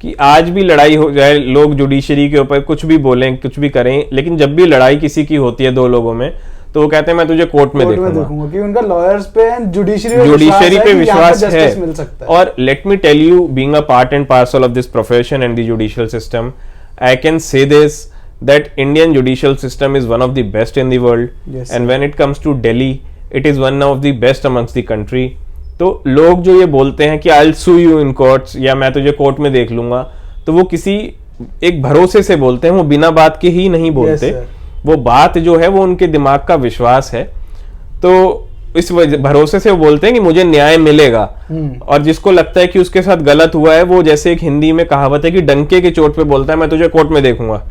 [SPEAKER 2] कि आज भी लड़ाई हो जाए, लोग जुडिशरी के ऊपर कुछ भी बोलें, कुछ भी करें, लेकिन जब भी लड़ाई किसी की होती है दो लोगों में, तो वो कहते हैं मैं तुझे कोर्ट में देखूंगा,
[SPEAKER 1] क्योंकि उनका लॉयर्स पे जुडिशरी
[SPEAKER 2] पे विश्वास है।
[SPEAKER 1] मिल सकता है।
[SPEAKER 2] और let me tell you, being a part and parcel of this profession and the judicial system, I can say this that Indian judicial system is one of the best in the world.
[SPEAKER 1] Yes,
[SPEAKER 2] and when it comes to Delhi, it is one of the best amongst the country. तो लोग जो ये बोलते हैं कि I'll sue you in courts या मैं तुझे कोर्ट में देख लूंगा, तो वो किसी एक भरोसे से बोलते हैं, वो बिना बात के ही नहीं बोलते। वो बात जो है वो उनके दिमाग का विश्वास है, तो इस भरोसे से वो बोलते हैं कि मुझे न्याय मिलेगा। और जिसको लगता है कि उसके साथ गलत हुआ है, वो जैसे एक हिंदी में कहावत है कि डंके की चोट पे बोलता है मैं तुझे कोर्ट में देखूंगा।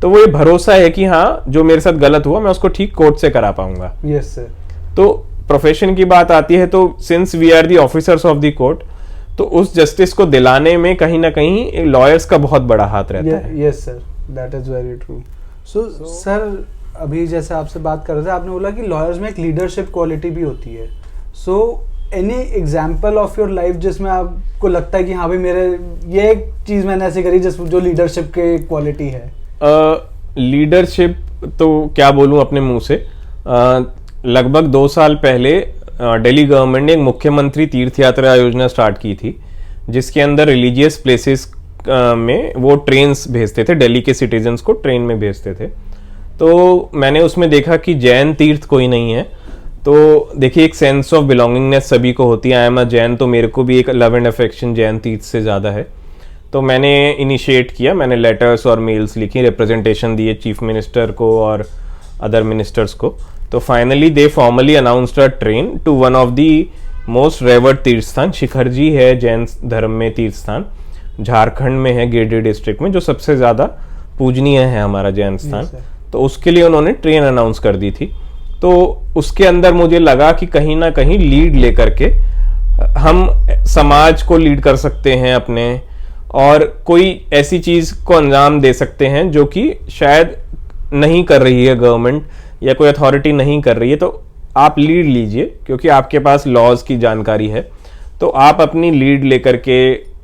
[SPEAKER 2] तो वो ये भरोसा है कि हाँ जो मेरे साथ गलत हुआ मैं उसको ठीक कोर्ट से करा पाऊंगा।
[SPEAKER 1] Yes sir.
[SPEAKER 2] तो प्रोफेशन की बात आती है, तो since we are the officers of the court, तो उस जस्टिस को दिलाने में कहीं ना कहीं लॉयर्स का बहुत बड़ा हाथ रहता है।
[SPEAKER 1] Yes sir, that is very true. So sir, अभी जैसे आपसे बात कर रहे थे, आपने बोला कि लॉयर्स में एक लीडरशिप क्वालिटी भी होती है। So any example of your life जिसमें आपको लगता है कि हाँ भाई मेरे ये एक चीज मैंने ऐसी करी जो लीडरशिप के क्वालिटी है?
[SPEAKER 2] लीडरशिप तो क्या बोलूं अपने मुंह से। लगभग 2 साल पहले दिल्ली गवर्नमेंट ने एक मुख्यमंत्री तीर्थ यात्रा योजना स्टार्ट की थी, जिसके अंदर रिलीजियस प्लेसेस में वो ट्रेन्स भेजते थे, दिल्ली के सिटीजन्स को ट्रेन में भेजते थे। तो मैंने उसमें देखा कि जैन तीर्थ कोई नहीं है। तो देखिए एक सेंस ऑफ बिलोंगिंगनेस सभी को होती है। आई एम अ जैन, तो मेरे को भी एक लव एंड अफेक्शन जैन तीर्थ से ज़्यादा है। तो मैंने इनिशिएट किया, मैंने लेटर्स और मेल्स लिखी, रिप्रेजेंटेशन दिए चीफ मिनिस्टर को और अदर मिनिस्टर्स को। तो finally they formally announced a train to one of the most revered तीर्थ स्थान। शिखरजी है जैन धर्म में तीर्थ स्थान, झारखंड में है, गिरिडीह डिस्ट्रिक्ट में, जो सबसे ज़्यादा पूजनीय है हमारा जैन स्थान। तो उसके लिए उन्होंने ट्रेन अनाउंस कर दी थी। तो उसके अंदर मुझे लगा कि कहीं ना कहीं लीड लेकर के हम समाज को लीड कर सकते हैं अपने, और कोई ऐसी चीज को अंजाम दे सकते हैं जो कि शायद नहीं कर रही है गवर्नमेंट या कोई अथॉरिटी नहीं कर रही है। तो आप लीड लीजिए, क्योंकि आपके पास लॉज की जानकारी है, तो आप अपनी लीड लेकर के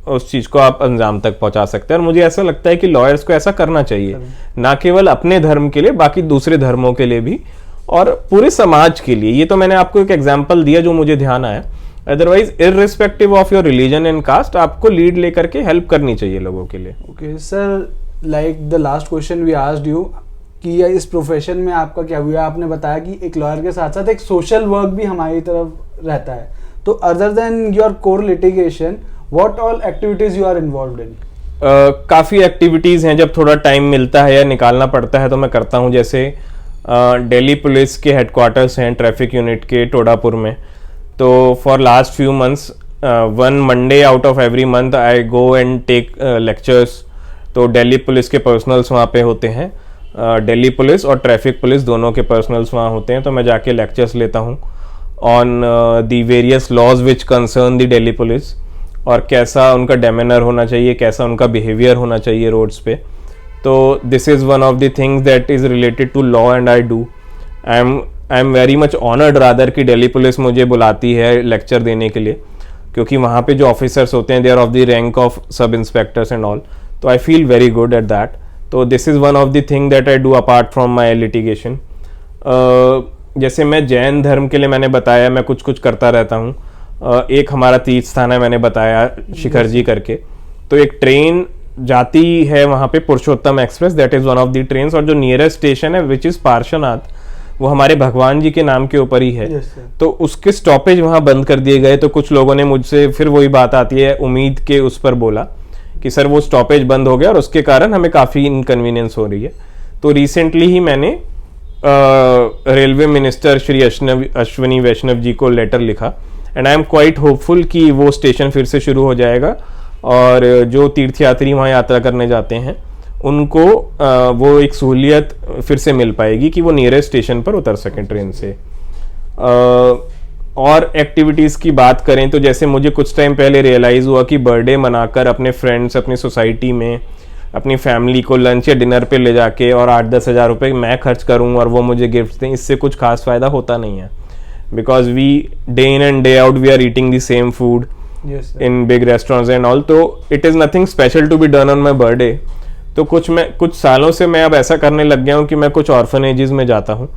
[SPEAKER 2] उस चीज को आप अंजाम तक पहुंचा सकते हैं। और मुझे ऐसा लगता है कि लॉयर्स को ऐसा करना चाहिए, ना केवल अपने धर्म के लिए, बाकी दूसरे धर्मों के लिए भी और पूरे समाज के लिए। ये तो मैंने आपको एक एग्जाम्पल दिया जो मुझे ध्यान आया। Otherwise irrespective of your religion and caste, आपको लीड लेकर के हेल्प करनी चाहिए लोगों के लिए।
[SPEAKER 1] Okay sir, like the last question we asked you कि इस प्रोफेशन में आपका क्या हुआ? आपने बताया कि एक लॉयर के साथ साथ एक सोशल वर्क भी हमारी तरफ रहता है। तो other than your core litigation, what all activities you are involved in?
[SPEAKER 2] काफ़ी एक्टिविटीज़ हैं, जब थोड़ा टाइम मिलता है या निकालना पड़ता है तो मैं करता हूँ। जैसे दिल्ली पुलिस के हेडक्वार्टर्स हैं ट्रैफिक यूनिट के टोडापुर में। तो for last few months 1 Monday out of every month I go and take lectures. तो दिल्ली पुलिस के पर्सनल्स वहाँ पे होते हैं, दिल्ली पुलिस और ट्रैफिक पुलिस दोनों के पर्सनल्स वहाँ होते हैं। तो मैं जाके लेक्चर्स लेता हूँ on the various laws which concern the Delhi police, और कैसा उनका डेमेनर होना चाहिए, कैसा उनका बिहेवियर होना चाहिए रोड्स पे। तो this is one of the things that is related to law and I do. I am very much honoured rather कि दिल्ली पुलिस मुझे बुलाती है लेक्चर देने के लिए, क्योंकि वहाँ पे जो ऑफिसर्स होते हैं they are of the rank of sub inspectors and all. तो I feel very good at that. तो this is one of the thing that I do apart from my litigation. जैसे मैं जैन धर्म के लिए मैंने बताया मैं कुछ कुछ करता रहता हूँ। एक हमारा तीर्थ स्थान है, मैंने बताया शिखर जी करके। तो एक ट्रेन जाती है वहाँ पे, Purushottam express, that is one of the trains. और जो नियरेस्ट स्टेशन है विच इज़ पार्श्वनाथ, वो हमारे भगवान जी के नाम के ऊपर ही है।
[SPEAKER 1] Yes, sir.
[SPEAKER 2] तो उसके स्टॉपेज वहां बंद कर दिए गए। तो कुछ लोगों ने मुझसे फिर वही बात आती है उम्मीद के उस पर बोला कि सर वो स्टॉपेज बंद हो गया और उसके कारण हमें काफ़ी इनकन्वीनियंस हो रही है। तो रिसेंटली ही मैंने रेलवे मिनिस्टर श्री अश्विनी वैष्णव जी को लेटर लिखा and I am quite hopeful कि वो स्टेशन फिर से शुरू हो जाएगा और जो तीर्थयात्री वहाँ यात्रा करने जाते हैं उनको वो एक सहूलियत फिर से मिल पाएगी कि वो नियरेस्ट स्टेशन पर उतर सकें ट्रेन से। और एक्टिविटीज़ की बात करें तो जैसे मुझे कुछ टाइम पहले रियलाइज़ हुआ कि बर्थडे मनाकर अपने फ्रेंड्स, अपनी सोसाइटी में अपनी फैमिली को लंच या डिनर पे ले जाके और 8-10 हज़ार रुपये मैं खर्च करूं और वो मुझे गिफ्ट दें, इससे कुछ खास फ़ायदा होता नहीं है। Because we day in and day out we are eating the same food in big restaurants and all, तो it is nothing special to be done on my birthday. तो कुछ सालों से मैं अब ऐसा करने लग गया हूँ कि मैं कुछ ऑर्फनेजेस में जाता हूँ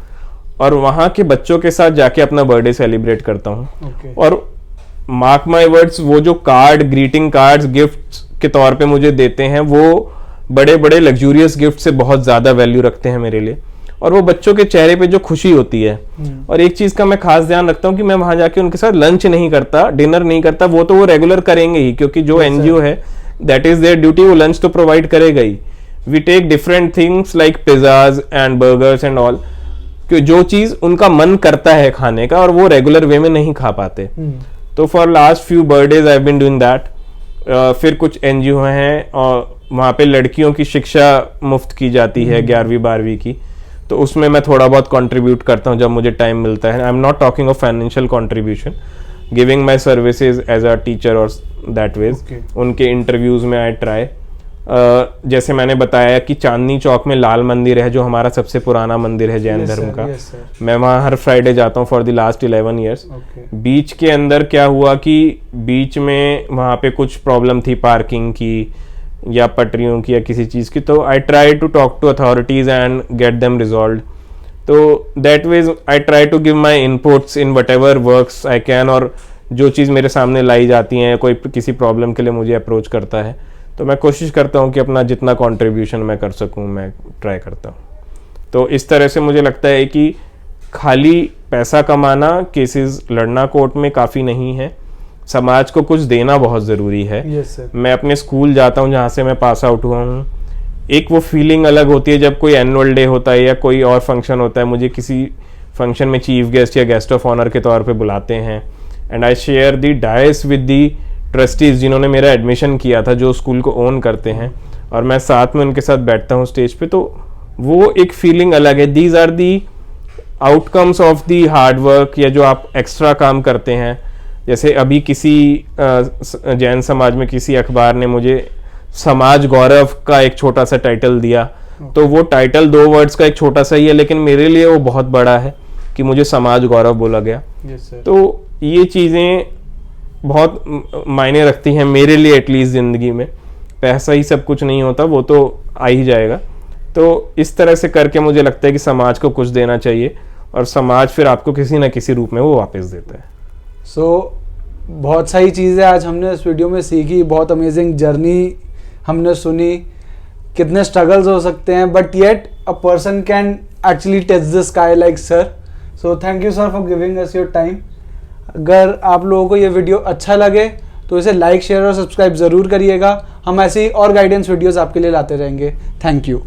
[SPEAKER 2] और वहाँ के बच्चों के साथ जाके अपना बर्थडे सेलिब्रेट करता हूँ। और मार्क माई वर्ड्स, वो जो कार्ड, ग्रीटिंग कार्ड्स गिफ्ट के तौर पे मुझे देते हैं वो बड़े बड़े लग्जूरियस गिफ्ट से बहुत ज़्यादा वैल्यू रखते हैं मेरे लिए। और वो बच्चों के चेहरे पे जो खुशी होती है, और एक चीज़ का मैं खास ध्यान रखता हूँ कि मैं वहाँ जाके उनके साथ लंच नहीं करता, डिनर नहीं करता, वो तो वो रेगुलर करेंगे ही क्योंकि जो एनजीओ है दैट इज देयर ड्यूटी, वो लंच तो प्रोवाइड करेगा ही। We take different things like pizzas and burgers and all, कि जो चीज़ उनका मन करता है खाने का और वो रेगुलर वे में नहीं खा पाते। तो for last few birthdays I have been doing that. फिर कुछ एनजीओ हैं और वहाँ पे लड़कियों की शिक्षा मुफ्त की जाती है 11वीं-12वीं की, तो उसमें मैं थोड़ा बहुत कंट्रीब्यूट करता हूँ जब मुझे टाइम मिलता है। I am not talking of financial contribution, giving my services as a teacher और दैट वेज। उनके इंटरव्यूज में आई ट्राई। जैसे मैंने बताया कि चांदनी चौक में लाल मंदिर है जो हमारा सबसे पुराना मंदिर है जैन धर्म का। मैं वहाँ हर फ्राइडे जाता हूँ फॉर द लास्ट 11 ईयर्स। बीच के अंदर क्या हुआ कि बीच में वहाँ पे कुछ प्रॉब्लम थी पार्किंग की या पटरियों की या किसी चीज़ की, तो I try to talk to authorities and get them resolve. तो that ways I try to give my inputs in whatever works I can. और जो चीज़ मेरे सामने लाई जाती हैं, कोई किसी प्रॉब्लम के लिए मुझे अप्रोच करता है तो मैं कोशिश करता हूँ कि अपना जितना कंट्रीब्यूशन मैं कर सकूँ मैं ट्राई करता हूँ। तो इस तरह से मुझे लगता है कि खाली पैसा कमाना, केसेस लड़ना कोर्ट में काफ़ी नहीं है, समाज को कुछ देना बहुत ज़रूरी है। मैं अपने स्कूल जाता हूँ जहाँ से मैं पास आउट हुआ हूँ, एक वो फीलिंग अलग होती है जब कोई एनुअल डे होता है या कोई और फंक्शन होता है, मुझे किसी फंक्शन में चीफ गेस्ट या गेस्ट ऑफ ऑनर के तौर पे बुलाते हैं and I share the dais with the trustees जिन्होंने मेरा एडमिशन किया था, जो स्कूल को ओन करते हैं, और मैं साथ में उनके साथ बैठता हूँ स्टेज पे, तो वो एक फीलिंग अलग है। These are the outcomes of the hard work, या जो आप एक्स्ट्रा काम करते हैं। जैसे अभी किसी जैन समाज में किसी अखबार ने मुझे समाज गौरव का एक छोटा सा टाइटल दिया, तो वो टाइटल 2 वर्ड्स का एक छोटा सा ही है, लेकिन मेरे लिए वो बहुत बड़ा है कि मुझे समाज गौरव बोला गया। तो ये चीज़ें बहुत मायने रखती हैं मेरे लिए, एटलीस्ट ज़िंदगी में। पैसा ही सब कुछ नहीं होता, वो तो आ ही जाएगा। तो इस तरह से करके मुझे लगता है कि समाज को कुछ देना चाहिए और समाज फिर आपको किसी न किसी रूप में वो वापस देता है।
[SPEAKER 1] बहुत सारी चीज़ें आज हमने इस वीडियो में सीखी, बहुत अमेजिंग जर्नी हमने सुनी, कितने स्ट्रगल्स हो सकते हैं, but yet a person can actually touch the sky like sir. So thank you sir for giving us your time. अगर आप लोगों को ये वीडियो अच्छा लगे तो इसे लाइक, शेयर और सब्सक्राइब ज़रूर करिएगा। हम ऐसे ही और गाइडेंस वीडियोस आपके लिए लाते रहेंगे। Thank you.